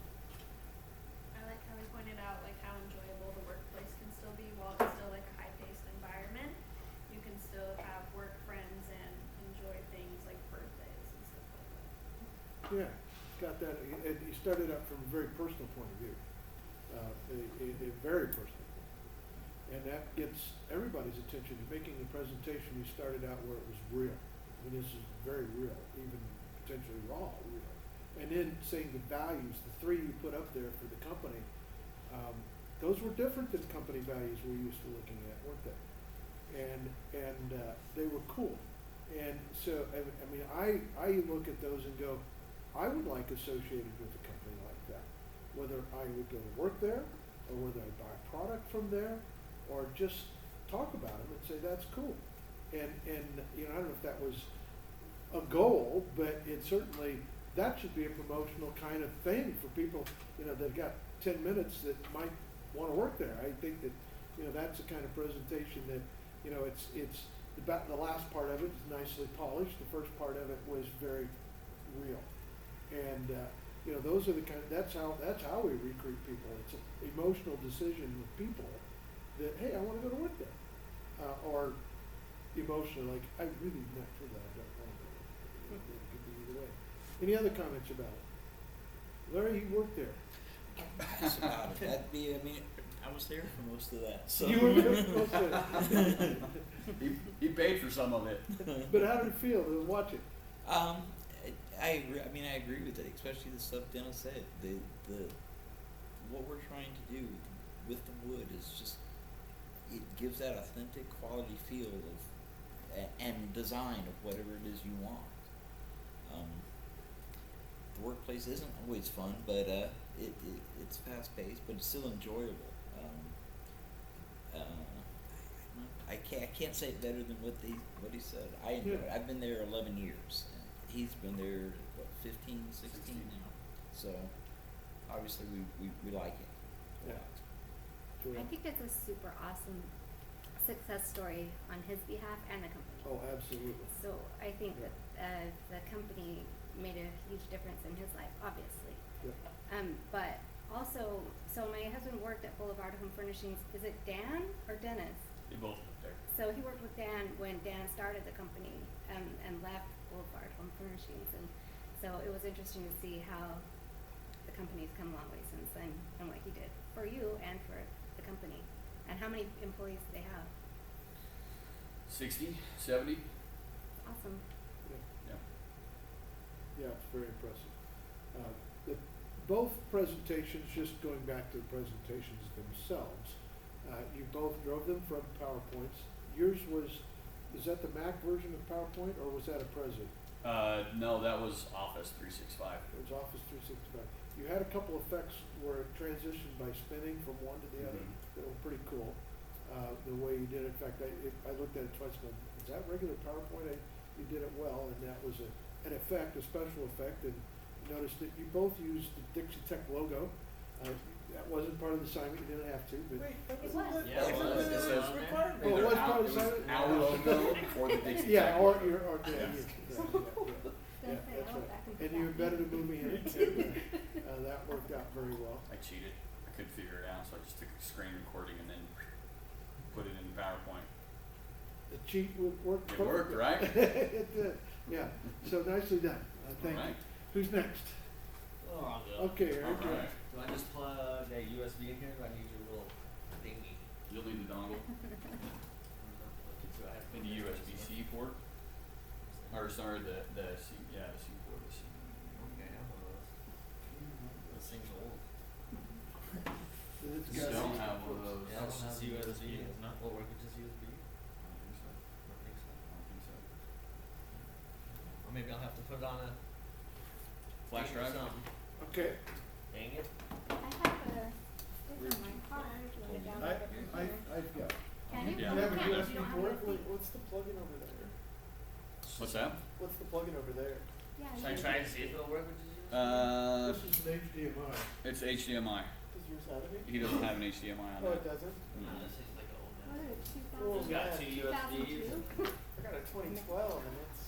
I like how he pointed out like how enjoyable the workplace can still be while it's still like a high-paced environment. You can still have work friends and enjoy things like birthdays and stuff like that.
Yeah, got that. And you started out from a very personal point of view, a very personal point. And that gets everybody's attention. You're making a presentation, you started out where it was real. I mean, this is very real, even potentially raw real. And then saying the values, the three you put up there for the company, those were different than company values we're used to looking at, weren't they? And they were cool. And so, I mean, I look at those and go, I would like associated with a company like that. Whether I would go to work there, or whether I buy a product from there, or just talk about them and say, that's cool. And you know, I don't know if that was a goal, but it certainly, that should be a promotional kind of thing for people, you know, that got 10 minutes that might want to work there. I think that, you know, that's the kind of presentation that, you know, it's about the last part of it is nicely polished. The first part of it was very real. And, you know, those are the kind of, that's how we recruit people. It's an emotional decision with people that, hey, I want to go to work there. Or emotional, like, I really not for that, I don't want to go to work there. It could be either way. Any other comments about it? Larry, you worked there.
That's about it. That'd be, I mean, I was there for most of that. So.
You were there for most of it.
He paid for some of it.
But how did it feel to watch it?
I agree. I mean, I agree with it, especially the stuff Dennis said. The what we're trying to do with the wood is just it gives that authentic quality feel of and design of whatever it is you want. The workplace isn't always fun, but it's fast paced, but it's still enjoyable. I can't say it better than what he said. I enjoy it. I've been there 11 years. And he's been there, what, 15, 16 now. So obviously we like it.
Yeah.
I think it's a super awesome success story on his behalf and the company.
Oh, absolutely.
So I think that the company made a huge difference in his life, obviously.
Yeah.
But also, so my husband worked at Boulevard Home Furnishings. Is it Dan or Dennis?
They both worked there.
So he worked with Dan when Dan started the company and left Boulevard Home Furnishings. And so it was interesting to see how the company's come a long way since then and what he did for you and for the company. And how many employees do they have?
60, 70.
Awesome.
Yeah.
Yeah, it's very impressive. Both presentations, just going back to the presentations themselves, you both drove them from PowerPoints. Yours is that the Mac version of PowerPoint, or was that a President?
No, that was Office 365.
It was Office 365. You had a couple effects where it transitioned by spinning from one to the other that were pretty cool. The way you did it. In fact, I looked at it twice and went, is that regular PowerPoint? You did it well, and that was a an effect, a special effect, and noticed that you both used the Dixie Tech logo. That wasn't part of the assignment, you didn't have to, but.
Wait, that
It
wasn't
was.
the,
Yeah,
that
it
wasn't
was.
the
It says on there.
requirement.
Oh, it was part of the assignment?
Our logo for the Dixie
Yeah,
Tech.
or your, or, yeah,
Yeah.
yeah,
Gonna
yeah,
say,
that's
oh,
right.
that could be
And you
that.
embedded a movie in it, and, that worked out very well.
I cheated. I couldn't figure it out, so I just took a screen recording and then put it in PowerPoint.
The cheat would work.
It worked,
perfectly.
right?
It did, yeah, so nicely done, thank you.
Alright.
Who's next?
Oh, I'll go.
Okay, Eric.
Alright.
Do I just plug a USB in here? Do I need your little thingy?
You'll need the dongle
Do I have to
and the USB-C port. Or sorry, the C, yeah, the C port. The C.
Okay, I have one of those. This thing's old.
It's
You
got-
don't have one of those.
Yeah, it's just USB.
Yeah.
It's not. Will it work with just USB?
I don't think so.
I don't think so.
I don't think so.
Or maybe I'll have to put it on a
Flash
thing or
drive?
something.
Okay,
Dang it.
I have a stick on my car, do you want to download it from here?
I've got.
Can you?
Yeah.
No,
You have a
you can't,
USB
you don't have
port?
USB.
Wait, what's the plugin over there?
What's that?
What's the plugin over there?
Yeah,
Should I
you-
try and see if it'll work with just USB?
This is an HDMI.
It's HDMI.
Does yours have it?
He doesn't have an HDMI on
Oh,
it.
it doesn't?
Nah, this is like an old
What
man.
is it,
Oh,
It's
2000?
got
yeah.
two USBs.
2002?
I got a 2012 and it's.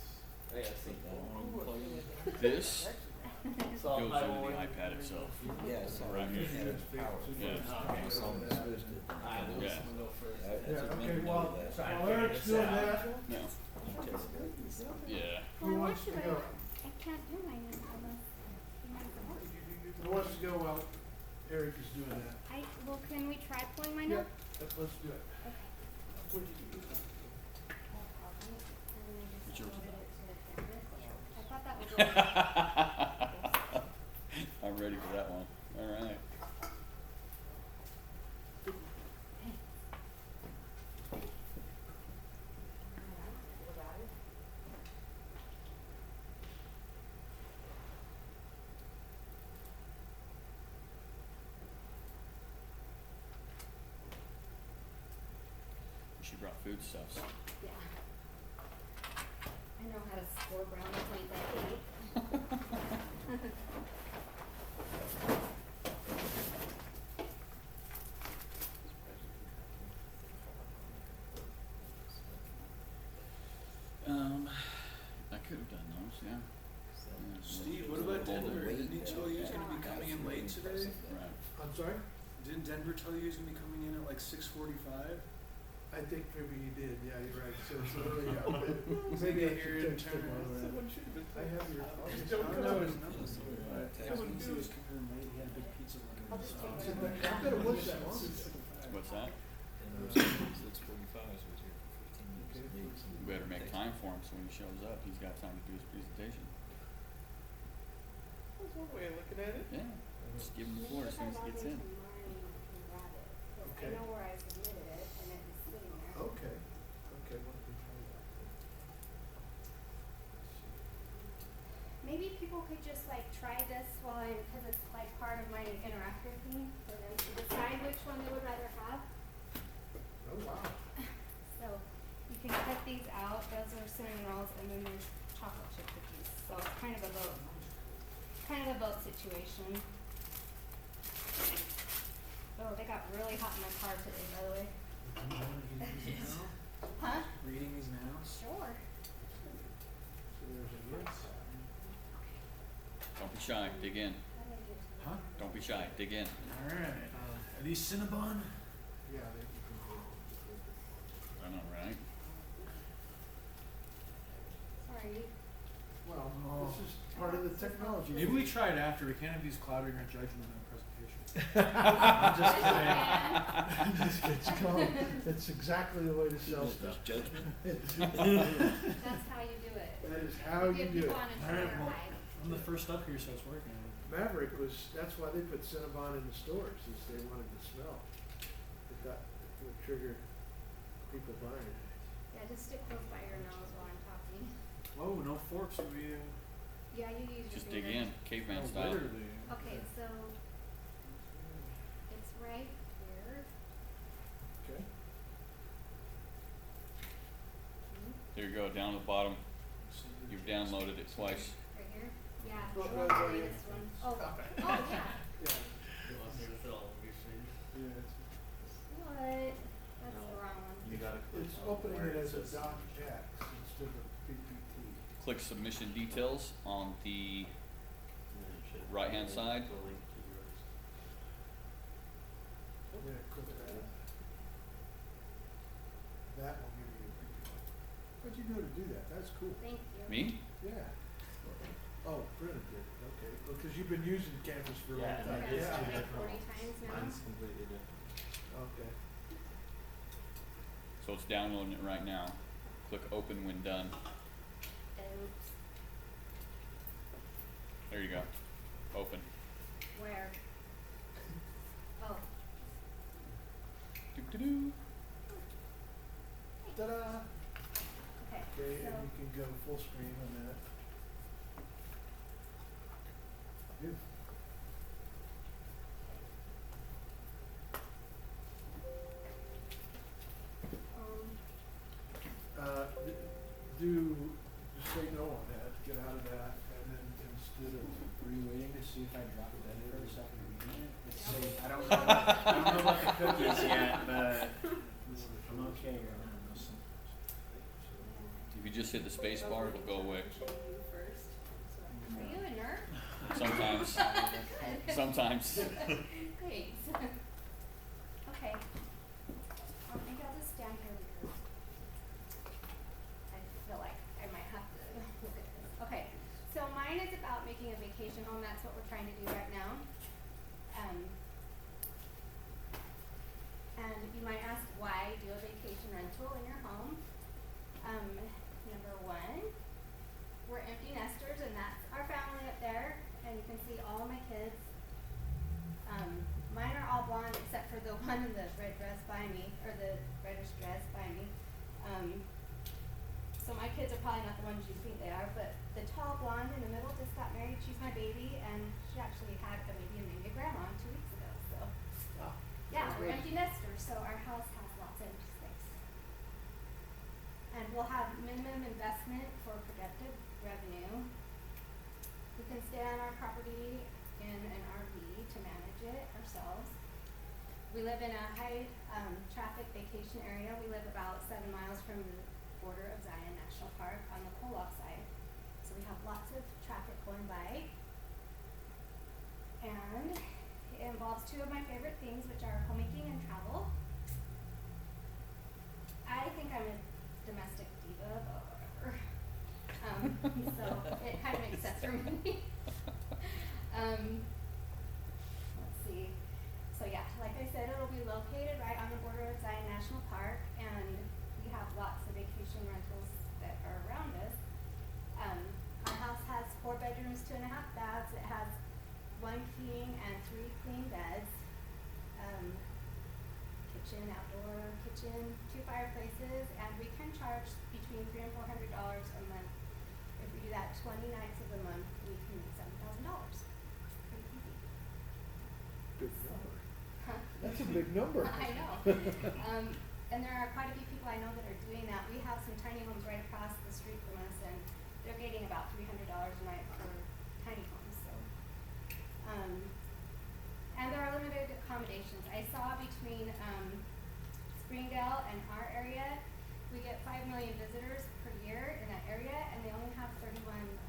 I gotta see that one.
This
So I'll
goes
probably
into the
won't-
iPad itself.
Yeah, so
Right
you
here.
had it powered.
Yeah.
Okay, so I'm supposed to.
Alright, well,
Yeah.
this one will go first.
I
Yeah,
just
okay,
remember
while,
that.
Try and
while
figure
Eric's
this
doing
out.
that,
No. Yeah.
who
Well, why
wants to
should
go?
I can't do mine unless you might have
Who wants to go while Eric is doing that?
well, can we try pulling mine
Yeah,
up?
let's do it.
Okay.
What'd you do?
It's yours.
I thought that was
I'm ready for that one. All right. She brought foodstuffs.
Yeah. I know how to score brownie points at 8.
I could have done those, yeah. Yeah.
Steve, what about Denver? Didn't he tell you he's gonna be coming in late today?
Right.
I'm sorry?
Didn't Denver tell you he's gonna be coming in at like 6:45?
I think maybe you did, yeah, you're right, so it's early, yeah.
Maybe
I
here
should
in
text
turn.
him on that.
Someone should have been.
I have your, I'll just,
Don't
I'll
come.
know
No,
his
his
number.
number.
Text
I wouldn't
me.
do his coming in late. He had a big pizza order.
I'll just take
So-
my
I bet it was that long.
What's that?
And there's 6:45, so it's here for 15 minutes.
Okay.
Maybe some-
We better make time for him so when he shows up, he's got time to do his presentation.
That's one way of looking at it.
Yeah. Just give him the floor as soon as he gets in.
Okay.
I know where I submitted it and it was sitting there.
Okay, okay, why don't we try that?
Maybe people could just like try this while I'm, cause it's like part of my interactive thing for them to decide which one they would rather have.
Oh, wow.
So you can cut these out, those are cinnamon rolls, and then there's chocolate chip cookies. So it's kind of a vote situation. Oh, they got really hot in my car today, by the way. Huh?
Reading these now?
Sure.
So there's a yes.
Don't be shy, dig in.
Huh?
Don't be shy, dig in.
Alright. Are these Cinnabon?
Yeah, they can go.
I know, right?
Sorry.
Well, this is part of the technology.
Maybe we try it after. We can't have these clouding our judgment in our presentation.
I'm just kidding. It's called, it's exactly the way to sell stuff.
Judgment?
That's how you do it.
That is how you
Give
do
people
it.
on a
Alright,
sugar
well,
high.
I'm the first up here, so it's working.
Maverick was, that's why they put Cinnabon in the stores, is they wanted the smell. They thought it would trigger people buying it.
Yeah, just stick close by your nose while I'm talking.
Whoa, no forks would be.
Yeah, you use your
Just dig
fingers.
in, caveman
Oh,
style.
literally.
Okay, so it's right here.
Okay.
There you go, down to the bottom. You've downloaded it twice.
Right here? Yeah,
Oh,
the
right, right,
latest
yeah.
one. Oh,
Okay.
oh, yeah.
Yeah.
You'll have to fill all of your shit.
Yeah.
What? That's the wrong one.
You gotta click
It's
on
opening
where
it as a
says-
doc X instead of PPT.
Click submission details on the
and then it should
right-hand
link-
side.
the link to yours.
Yeah, click that. That will give you a PPT. What'd you do to do that? That's cool.
Thank you.
Me?
Yeah. Oh, Brenna did, okay, because you've been using Canvas for a long
Yeah,
time.
that is
I've
too
done it
different.
40 times now.
Mine's completely different.
Okay.
So it's downloading it right now. Click open when done.
Oops.
There you go. Open.
Where? Oh,
Doo-doo-doo.
Ta-da!
okay.
Okay,
So,
and you can go full screen on that. Good. Do, just say no on that, get out of that, and then instead of,
Were you waiting to see if I dropped dead first after reading it? It's safe. I don't know about the cookies yet, but I'm okay right now. No sin.
If you just hit the space bar, it'll go away.
are you a nerd?
Sometimes. Sometimes.
Great. Okay. Maybe I'll just stand here because I feel like I might have to look at this. Okay, so mine is about making a vacation home. That's what we're trying to do right now. And you might ask, why do a vacation rental in your home? Number one, we're empty nesters, and that's our family up there. And you can see all my kids. Mine are all blonde except for the one in the red dress by me, or the reddish dress by me. So my kids are probably not the ones you think they are, but the tall blonde in the middle just got married. She's my baby, and she actually had a baby and made me a grandma 2 weeks ago. So
Wow.
yeah, we're
Great.
empty nesters, so our house has lots of empty space. And we'll have minimum investment for projected revenue. We can stay on our property in an RV to manage it ourselves. We live in a high traffic vacation area. We live about 7 miles from the border of Zion National Park on the Koloff side. So we have lots of traffic going by. And it involves two of my favorite things, which are homemaking and travel. I think I'm a domestic diva, but whatever. So it kind of makes sense for me. Let's see. So yeah, like I said, it'll be located right on the border of Zion National Park, and we have lots of vacation rentals that are around us. Our house has 4 bedrooms, 2.5 baths. It has 1 king and 3 queen beds. Kitchen, outdoor kitchen, 2 fireplaces, and we can charge between $300 and $400 a month. If we do that 20 nights of the month, we can make $7,000. Pretty easy.
Big number.
Huh?
That's a big number.
I know. And there are quite a few people I know that are doing that. We have some tiny homes right across the street from us, and they're getting about $300 a night for tiny homes. So, and there are limited accommodations. I saw between Springdale and our area, we get 5 million visitors per year in that area, and they only have 31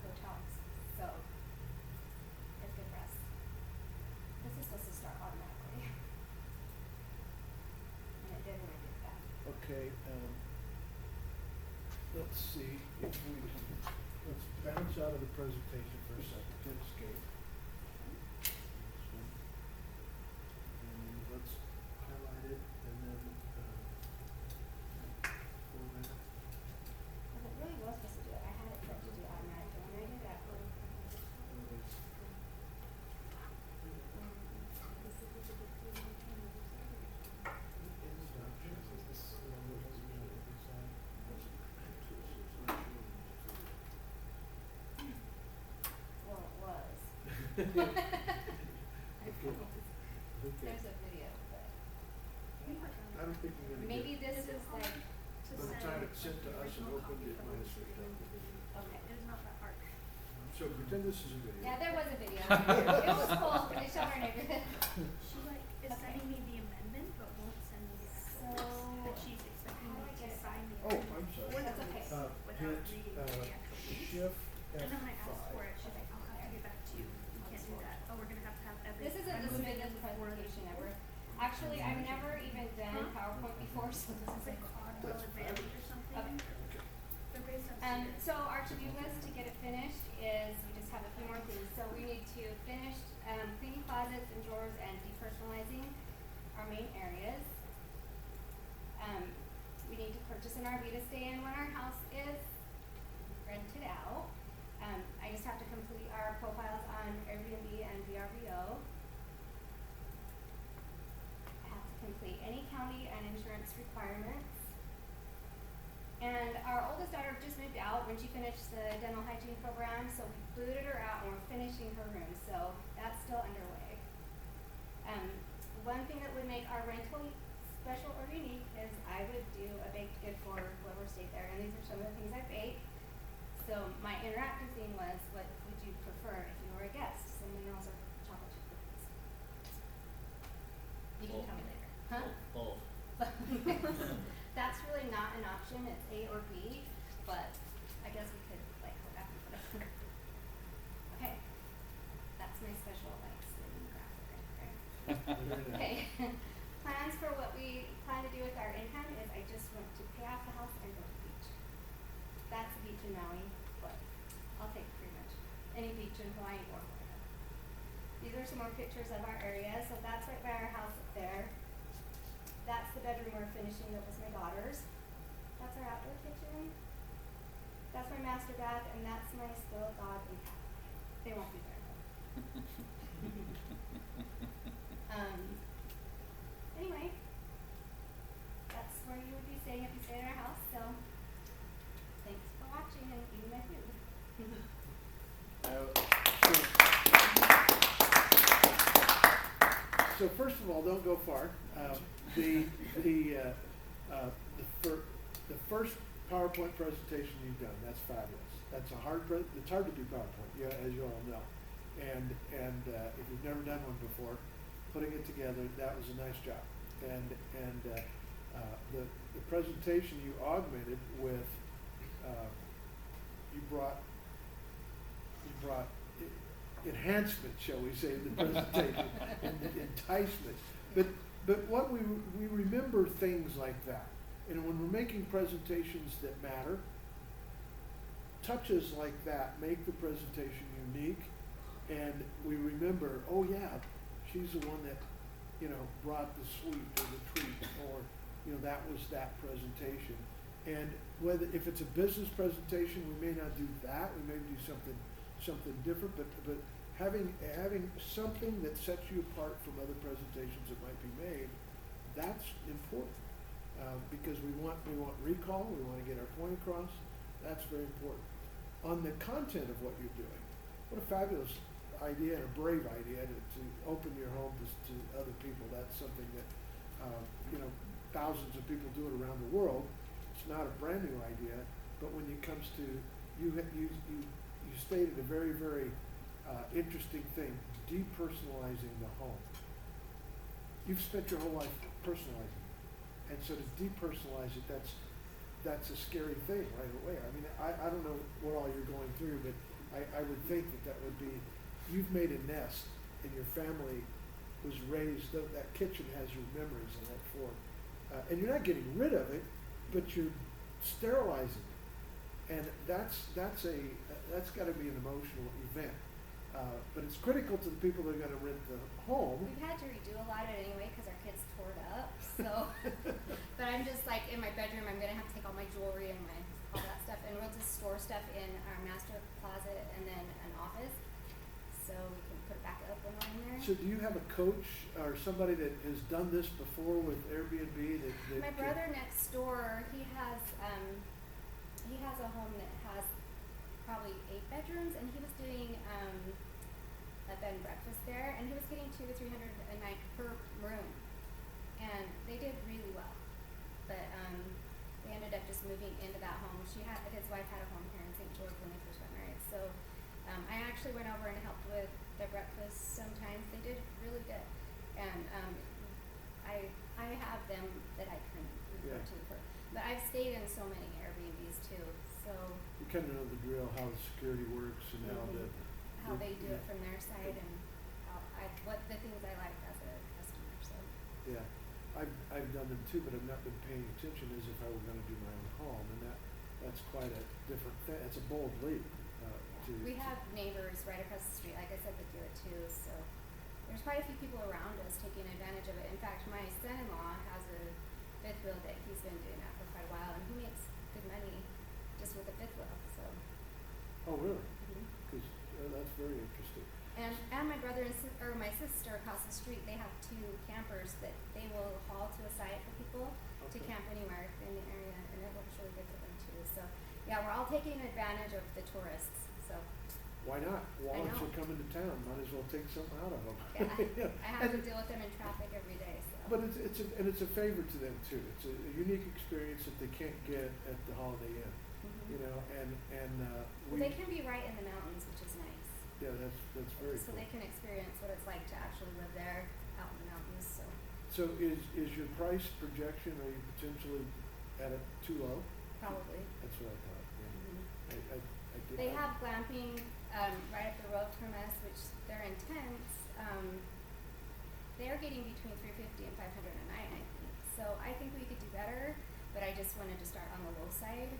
hotels. So it's good for us. This is supposed to start automatically. And it did when I did that.
Okay, let's see if we, let's bounce out of the presentation for a second, hit escape. And let's highlight it and then, format.
Because it really was supposed to do it. I had it set to do automatically, and I did that for. Well, it was. I promise.
Okay.
There's a video, but
I don't think we're gonna
maybe
get,
this is like,
To just
by the
said
time
it,
it's sent to
like, the
us and
original
opened,
copy
it
from
might have
the
slipped out the video.
Okay.
It is not that hard.
So pretend this is a video.
Yeah, there was a video. It was cool. They showed our neighborhood.
She like is
Okay.
sending me the amendment, but won't send me the actual
So-
piece. But she's expecting
How do
me
I
to
get it
sign the
Oh,
amendment
I'm sorry.
That's okay.
without
Hit,
reading the actual piece.
shift
And then when I asked
F5.
for it, she's like, I'll have to get back to you. You can't do that. Oh, we're gonna have to have everything.
This isn't the smoothest presentation ever. Actually, I've never even done PowerPoint before, so this is
It's like
like
Cloudwell Advantage or something.
Okay.
They're based on Cedar.
So our to-do list to get it finished is, we just have a few more things. So we need to finish, cleaning closets and drawers and depersonalizing our main areas. We need to purchase an RV to stay in when our house is rented out. I just have to complete our profiles on Airbnb and VRBO. I have to complete any county and insurance requirements. And our oldest daughter just moved out when she finished the dental hygiene program, so we booted her out and we're finishing her room, so that's still underway. One thing that would make our rental special or unique is I would do a baked good for whoever stayed there, and these are some of the things I baked. So my interactive theme was, what would you prefer if you were a guest? Cinnamon rolls or chocolate chip cookies? You can tell me later. Huh?
Both.
That's really not an option, it's A or B, but I guess we could like go back and forth. Okay, that's my special like slim graphic right there. Okay, plans for what we plan to do with our income is I just want to pay off the house and go to the beach. That's a beach in Maui, but I'll take pretty much any beach in Hawaii or Florida. These are some more pictures of our area, so that's right by our house up there. That's the bedroom we're finishing that was my daughter's. That's our outdoor kitchen. That's my master bath, and that's my still dog and cat. They won't be there though. Anyway, that's where you would be staying if you stayed in our house, so thanks for watching and eating my food.
So first of all, don't go far. The first PowerPoint presentation you've done, that's fabulous. That's a it's hard to do PowerPoint, yeah, as you all know. And if you've never done one before, putting it together, that was a nice job. And the presentation you augmented with, you brought enhancement, shall we say, the presentation, and enticement. But what we remember things like that. And when we're making presentations that matter, touches like that make the presentation unique, and we remember, oh yeah, she's the one that, brought the sweet or the treat, or, that was that presentation. And if it's a business presentation, we may not do that, we may do something different, but having something that sets you apart from other presentations that might be made, that's important. Because we want recall, we want to get our point across. That's very important. On the content of what you're doing, what a fabulous idea and a brave idea to open your home to other people. That's something that thousands of people do it around the world. It's not a brand new idea, but when it comes to you stated a very, very interesting thing: depersonalizing the home. You've spent your whole life personalizing it. And so to depersonalize it, that's a scary thing right away. I mean, I don't know what all you're going through, but I would think that would be, you've made a nest and your family was raised, that kitchen has your memories on that floor. And you're not getting rid of it, but you're sterilizing it. And that's got to be an emotional event. But it's critical to the people that are going to rent the home.
We've had to redo a lot of it anyway because our kids tore it up. So, but I'm just like in my bedroom. I'm gonna have to take all my jewelry and all that stuff, and we'll just store stuff in our master closet and then an office, so we can put it back up when we're in there.
So do you have a coach or somebody that has done this before with Airbnb?
My brother next door, he has a home that has probably 8 bedrooms, and he was doing a bed and breakfast there, and he was getting $200 to $300 a night per room, and they did really well. But they ended up just moving into that home. His wife had a home here in St. George when they first got married. So I actually went over and helped with their breakfast sometimes. They did really good. And I have them that I can refer to for, but I've stayed in so many Airbnbs too, so.
You kind of know the drill, how the security works and
how they do it from their side and what the things I like as a customer, so.
Yeah, I've done them too, but I've not been paying attention as if I were gonna do my own home, and that's quite a different thing. It's a bold leap,
We have neighbors right across the street, like I said, that do it too, so. There's quite a few people around us taking advantage of it. In fact, my son-in-law has a fifth wheel that he's been doing that for quite a while, and he makes good money just with the fifth wheel, so.
Oh, really?
Mhm.
Cause, that's very interesting.
And my brother or my sister across the street, they have 2 campers that they will haul to a site for people to
Okay.
camp anywhere in the area, and it works really good for them too. So, yeah, we're all taking advantage of the tourists. So,
Why not? Wallets
know.
are coming to town, might as well take something out of them.
yeah, I have to deal with them in traffic every day. So.
But it's a favor to them too. It's a unique experience that they can't get at the Holiday Inn,
Mhm.
you know, and
Well, they can be right in the mountains, which is nice.
yeah, that's very
So
cool.
they can experience what it's like to actually live there out in the mountains. So,
So is your price projection, are you potentially at it too low?
probably.
That's what I thought, yeah.
Mhm.
I did.
They have glamping right up the road from us, which they're intense. They're getting between $350 and $500 a night, I think. So I think we could do better, but I just wanted to start on the low side.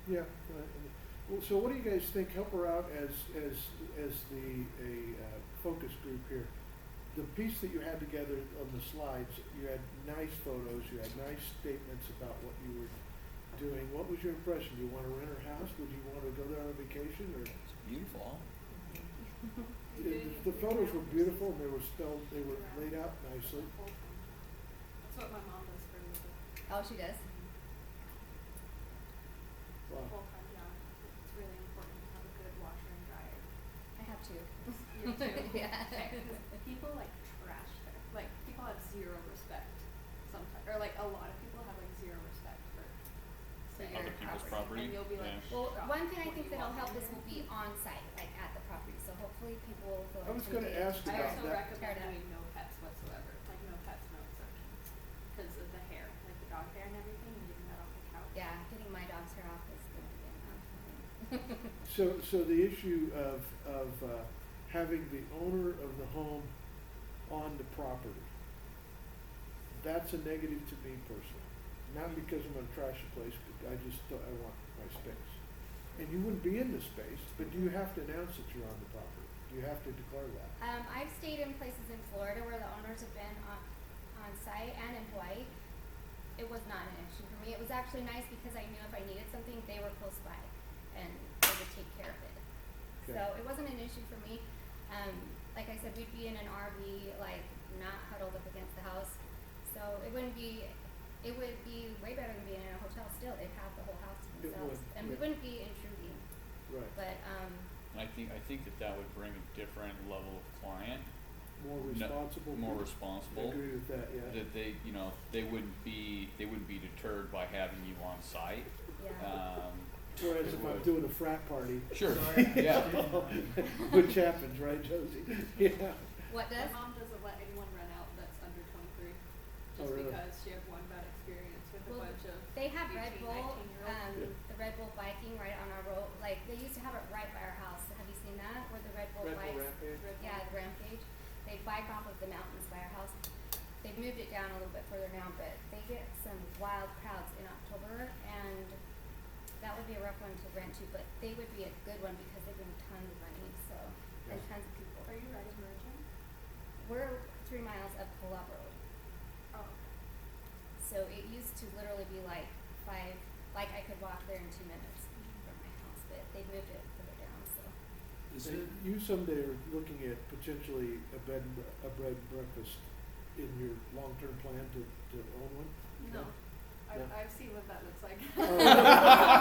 Yeah, well, so what do you guys think, help her out as focus group here? The piece that you had together on the slides, you had nice photos, you had nice statements about what you were doing. What was your impression? Do you want to rent her house? Would you want to go there on vacation, or?
It's beautiful.
The photos were beautiful, and they were laid out nicely.
That's what my mom does for me.
Oh, she does?
Wow.
Full-time job. It's really important to have a good washer and dryer.
I have two.
You too?
Yeah.
Okay, 'cause people like trash there. Like, people have zero respect sometimes. Or like, a lot of people have like zero respect for
your
Other people's
property.
property.
And you'll be like,
Yeah.
Well,
shocked
one thing I
when
think
you
that'll
walk
help
in
is
there.
will be on site, like at the property. So hopefully people will feel
I was gonna
intimidated
ask
to
I
about
also
that.
recommend
Tear it up.
doing no pets whatsoever. Like, no pets, no exceptions. Because of the hair, like the dog hair and everything, and leaving that on the couch.
Yeah, getting my dog's hair off is going to be enough.
So the issue of having the owner of the home on the property, that's a negative to me personally. Not because I'm gonna trash the place, but I want my space. And you wouldn't be in the space, but do you have to announce that you're on the property? Do you have to declare that?
I've stayed in places in Florida where the owners have been on site, and in Hawaii. It was not an issue for me. It was actually nice because I knew if I needed something, they were close by, and they would take care of it.
Okay.
So it wasn't an issue for me. Like I said, we'd be in an RV, like not huddled up against the house. So it would be way better than being in a hotel still. They'd have the whole house to
It
themselves.
would,
And we
yeah.
wouldn't be intruding.
Right.
But,
And I think that would bring a different level of client,
More
No,
responsible?
more
I
responsible.
agree with that, yeah.
That they wouldn't be deterred by having you on site.
yeah.
Whereas
it
if I'm
would.
doing a frat party,
Sure, yeah.
which happens, right, Josie? Yeah.
What does?
My mom doesn't let anyone rent out that's under 23. Just
Oh, really?
because she had one bad experience with a
Well,
bunch of
They have Red
18,
Bull,
19-year-olds.
the Red Bull biking right on our road. Like they used to have it right by our house. Have you seen that? Where the Red Bull
Red Bull
bikes?
Rampage?
Yeah, the Rampage. They bike off of the mountains by our house. They've moved it down a little bit further now, but they get some wild crowds in October, and that would be a rough one to rent to. But they would be a good one because they bring tons of money, so and
Yeah.
tons of people.
Are you riding Virgin?
We're 3 miles up Pullup Road.
Oh.
So it used to literally be like I could walk there in 2 minutes from my house, but they've moved it further down, so.
Is
So
it,
you someday are looking at potentially a bread and breakfast in your long-term plan to own one?
No.
No.
I've seen what that looks like.
Oh.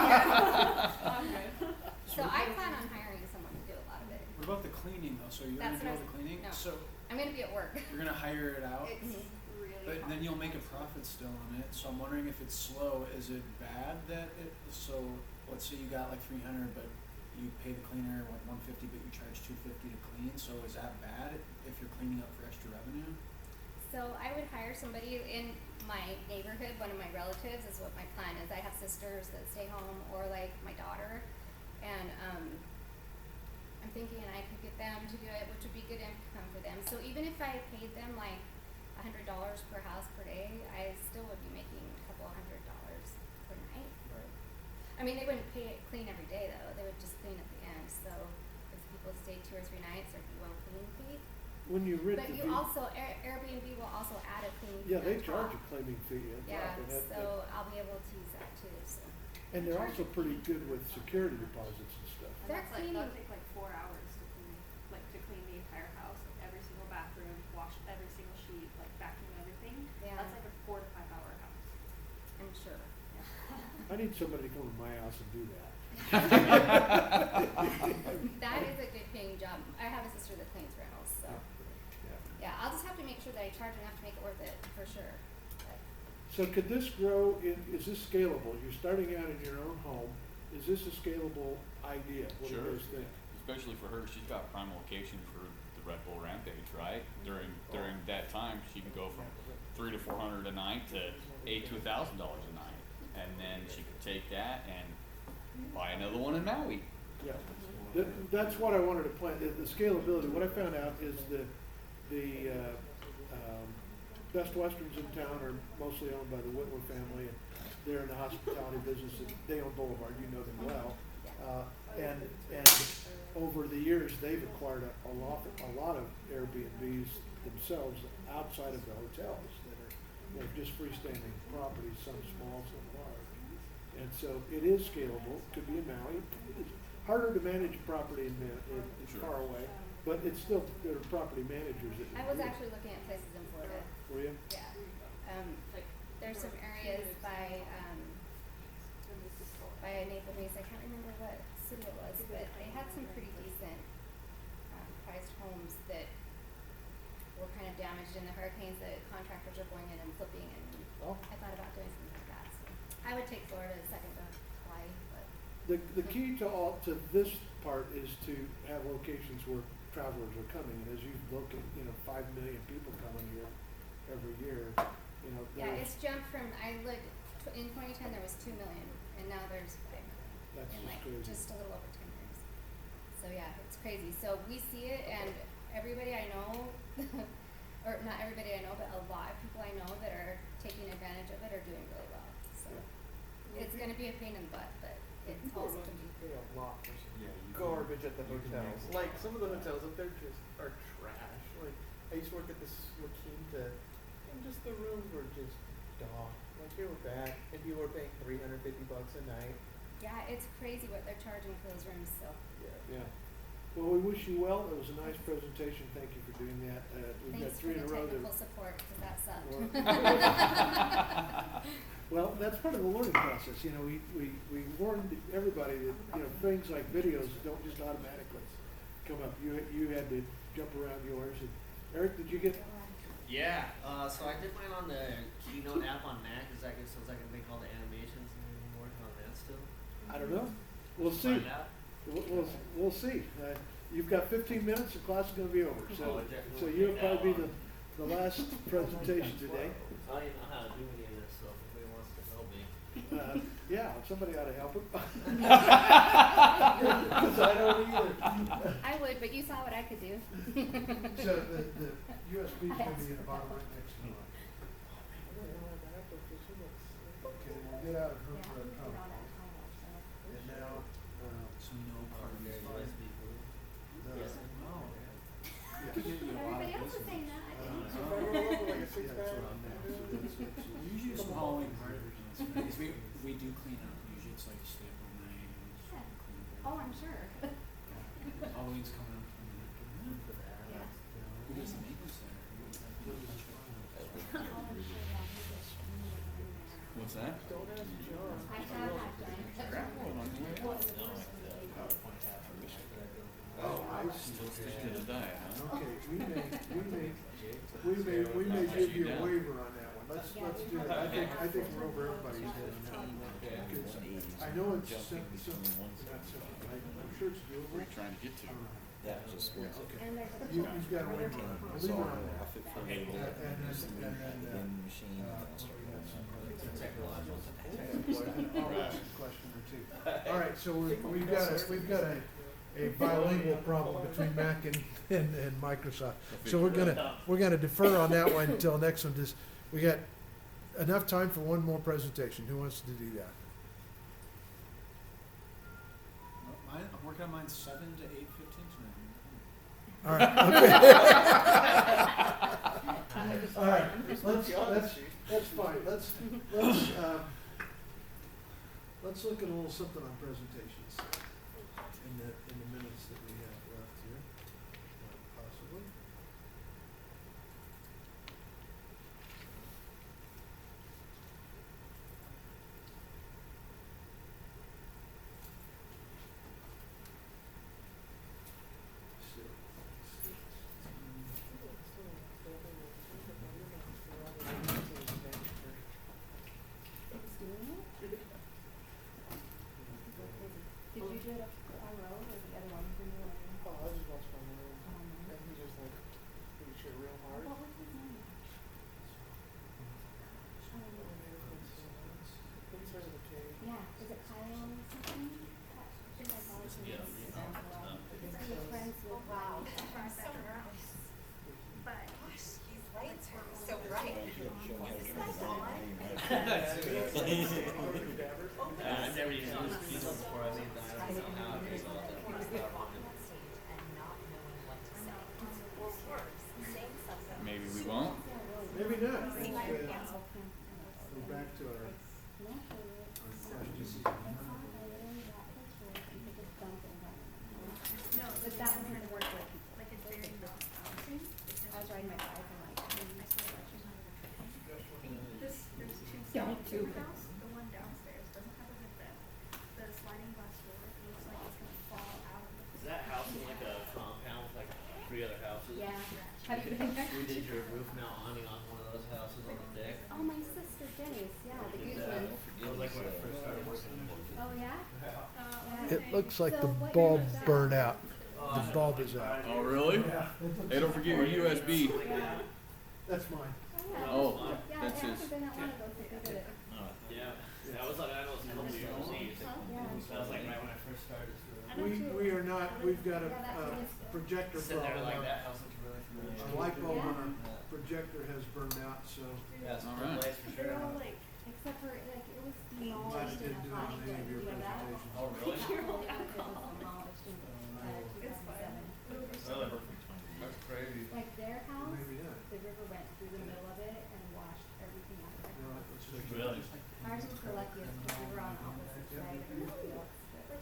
I'm good.
So I plan on hiring someone to do a lot of it.
what about the cleaning though? So you're
That's
gonna do
what
all the cleaning?
no.
So
I'm gonna be at work.
you're gonna hire it out,
It's really
but then you'll make a profit profit still on it, so I'm wondering if it's slow, is it bad that it, so let's say you got like 300, but you pay the cleaner like 150, but you charge 250 to clean, so is that bad if you're cleaning up for extra revenue?
So I would hire somebody in my neighborhood, one of my relatives is what my plan is. I have sisters that stay home or like my daughter. And I'm thinking I could get them to do it, which would be good income for them. So even if I paid them like $100 per house per day, I still would be making a couple $100 per night. I mean, they wouldn't clean every day though. They would just clean at the end. So if people stay 2 or 3 nights, there'd be one cleaning fee.
When you rent
But
the
you also, Airbnb will also add a cleaning fee.
yeah, they
on
charge a
top.
claiming fee on top.
Yeah,
and
so I'll be able to use that too, so.
and they're also pretty good with security deposits and stuff.
They're
That's like,
cleaning.
that'll take like 4 hours to clean, like to clean the entire house, like every single bathroom, wash every single sheet, like vacuum everything.
Yeah.
That's like a 4 to 5 hour house.
I'm sure.
I need somebody to come to my house and do that.
That is a good paying job. I have a sister that cleans rentals, so. Yeah, I'll just have to make sure that I charge enough to make it worth it, for sure. But
So could this grow is this scalable? You're starting out in your own home. Is this a scalable idea? What do you guys think?
Especially for her, she's got prime location for the Red Bull Rampage, right? During that time, she can go from $300 to $400 a night to $800 to $1,000 a night, and then she could take that and buy another one in Maui.
Yeah, that's what I wanted to plan, the scalability. What I found out is the Best Westerns in town are mostly owned by the Whitwer family, and they're in the hospitality business, and they own Boulevard, you know them well. And over the years, they've acquired a lot of Airbnbs themselves outside of the hotels that are just freestanding properties, some small, some large. And so it is scalable, could be in Maui. It's harder to manage a property it's far away, but it's still, there are property managers that.
I was actually looking at places in Florida.
Were you?
Yeah. Like, there's some areas by Naples Mesa, I can't remember what city it was, but they had some pretty decent, priced homes that were kind of damaged in the hurricanes that contractors are going in and flipping, and I thought about doing something like that, so. I would take Florida second to Hawaii, but.
The key to this part is to have locations where travelers are coming, and as you look at, 5 million people coming here every year,
Yeah, it's jumped from, in 2010 there was 2 million, and now there's 5 million.
That's
in
just
like
crazy.
just a little over 10 years. So yeah, it's crazy. So we see it, and everybody I know, or not everybody I know, but a lot of people I know that are taking advantage of it are doing really well. So it's going to be a pain in the butt, but it's
People
also
are
can
willing
be.
to pay a lot for some
Yeah, you
garbage at the
you can
hotels.
make-
Like some of the hotels up there just are trash. Like I used to work at this La Quinta, and just the rooms were just dog. Like they were bad, and people were paying $350 a night.
Yeah, it's crazy what they're charging for those rooms. So
Yeah. Well, we wish you well. It was a nice presentation. Thank you for doing that. We've got
thanks for
3 in
the
a row
technical
that.
support, because that sucked.
Well, that's part of the learning process. We warned everybody that, things like videos don't just automatically come up. You had to jump around yours. And Eric, did you get?
Yeah, so I did mine on the Keynote app on Mac. Is that good? So I can make all the animations and everything working on that still?
I don't know. We'll see.
Find out.
We'll see. You've got 15 minutes. The class is going to be over. So,
Oh, it definitely
so
won't
you'll
take that
probably be
long.
the last presentation today.
I don't even know how to do any of this, so if anybody wants to help me.
Yeah, somebody ought to help him.
Because I don't either.
I would, but you saw what I could do.
So the USB is going to be in the bottom right next to mine. Okay, we'll get out of her for a comment. And now,
So no parties.
USB. Yes.
Everybody else is saying that.
So if I roll over like a
Yeah, that's what I'm
six-pack,
We usually do some Halloween parties. Because we do clean up. Usually it's like stay up all night and just
Yeah.
clean up.
Oh, I'm sure.
Halloween's coming up.
Yeah.
Who does the maintenance there?
What's that?
don't ask John.
I have had
Oh, I see.
Still sticking to the diet, huh?
Okay, we may give you a waiver on that one. let's
Yeah,
do
we
it.
have-
I think we're over everybody's head on that. Because I know it's simple, not simple, but I'm sure it's
Where
doable.
are you trying to get to?
That just
Yeah,
was
okay.
And there's a
You've got to wait on it. Believe it or not.
off it for a little bit,
And then,
just leave
and
the
then,
vending machine, and then start rolling
I'll ask a question or two. All right, so we've got a bilingual problem between Mac and Microsoft. So we're gonna defer on that one until next one. Just, we got enough time for one more presentation. Who wants to do that?
I'm working on mine 7 to 8:15 tonight.
All right, okay. All right, that's fine. Let's look at a little something on presentations in the minutes that we have left here, possibly.
Did you do it on row or the other one?
Oh, I just watched my mom, and he just like made sure real hard.
What was his name?
He started with a K.
Yeah, is it Kyle or something? I think I saw his name. He was friends with
Wow.
Ryan.
So nice.
But
Gosh, these lights are so bright.
I've never used those pieces before. I made that. I don't know how to use all that kind of stuff.
Maybe we won't.
Maybe not.
See my
Let's,
cancel.
go back to our questions.
no,
But that was gonna work with people.
like it's very non-balancing because
I was riding my bike and like,
there's two
Don't
sides
do
to the
it.
house. The one downstairs doesn't have a hood vent. The sliding glass door looks like it's gonna fall out of
Is
the
that house in like a compound with like 3 other houses?
yeah. Have you been there?
We did your roof mount awning on one of those houses on the deck.
Oh, my sister Jenny's, yeah, the
Did
Guzman.
that. It was like when I first started working.
Oh, yeah? Yeah.
It looks like
So
the
what
bulb
year was that?
burned out. The bulb is out.
Oh, really? Hey, don't forget your USB.
Yeah.
That's mine.
Yeah.
Oh,
Yeah,
that's
it
his.
hasn't been that long ago since we did it.
Yeah. That was like, I know it's a couple years old.
Yeah.
That was like right when I first started.
We are not, we've got a projector
Sit there like
problem.
that house looks really familiar.
Our light bulb on our
Yeah.
projector has burned out, so
Yeah, it's a
All
good
right.
place for sure.
They're all like,
Except for, like, it was
glad
demolished
it
in
didn't do
a
it on
flash
any of your
flood, you know that?
presentations.
Oh, really?
It was demolished in,
it's
2007.
fine.
That's crazy.
Like their house,
maybe not.
the river went through the middle of it and washed everything out of their
No,
house.
let's check it.
Really?
Ours was the luckiest because we were on opposite side of the field.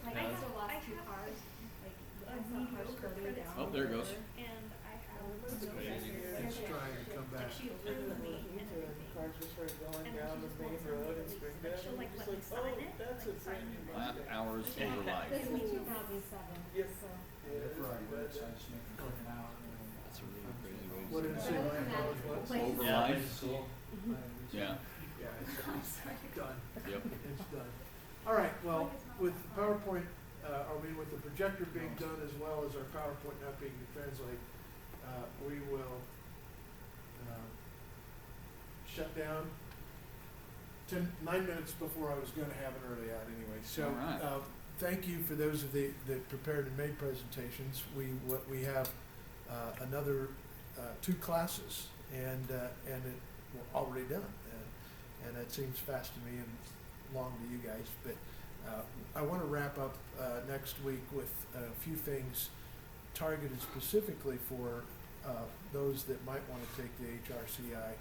Like, I still lost 2 cars, like, I saw cars go way down.
Oh, there it goes.
And I have no
crazy.
It's trying to come back.
Like she approved me and everything.
Cars just started going
And then
down
she
the
just
main
wants something
road in
to release.
Springdale.
Like she'll like
and
let me
just
sign
like,
it,
oh, that's a
like sign
brand
me.
new
Last
Mustang.
hours over life.
This was 2007,
Yes.
so.
Yeah,
For our
it's
website, just make it clean out.
That's a really crazy way to
What did it
But
say?
other
Land
than that,
dollars what?
places-
Over
Yeah,
life.
it's cool.
Yeah.
Yeah, it's done.
Yep.
It's done. All right, well, with the PowerPoint, with the projector being done as well as our PowerPoint not being to translate, we will shut down 9 minutes before I was gonna have an early out anyway. So,
All right.
thank you for those of the, that prepared and made presentations. We have, another, 2 classes and we're already done. And it seems fast to me and long to you guys, but, I wanna wrap up, next week with a few things targeted specifically for, those that might wanna take the HRCI.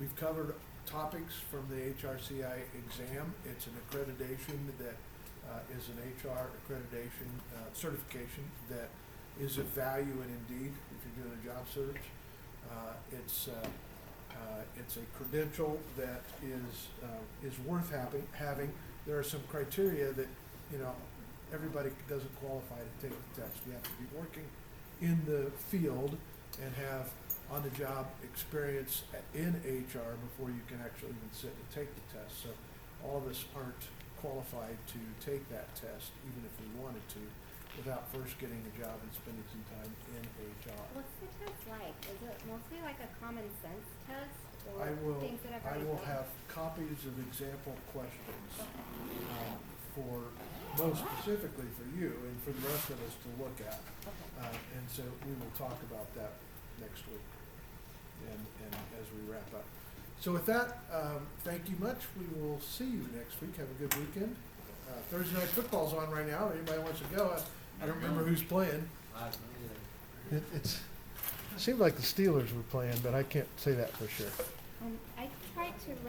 We've covered topics from the HRCI exam. It's an accreditation that is an HR accreditation certification that is of value and indeed if you're doing a job search. It's a credential that is worth having. There are some criteria that, everybody doesn't qualify to take the test. You have to be working in the field and have on-the-job experience in HR before you can actually even sit and take the test. So all of us aren't qualified to take that test, even if we wanted to, without first getting a job and spending some time in HR.
What's the test like? Is it mostly like a common sense test or
I will,
things that I've
I
already
will
done?
have copies of example questions for, most specifically for you and for the rest of us to look at.
Okay.
And so we will talk about that next week and as we wrap up. So with that, thank you much. We will see you next week. Have a good weekend. Thursday night football's on right now. Anybody wants to go? I don't remember who's playing. It seemed like the Steelers were playing, but I can't say that for sure.
I tried to write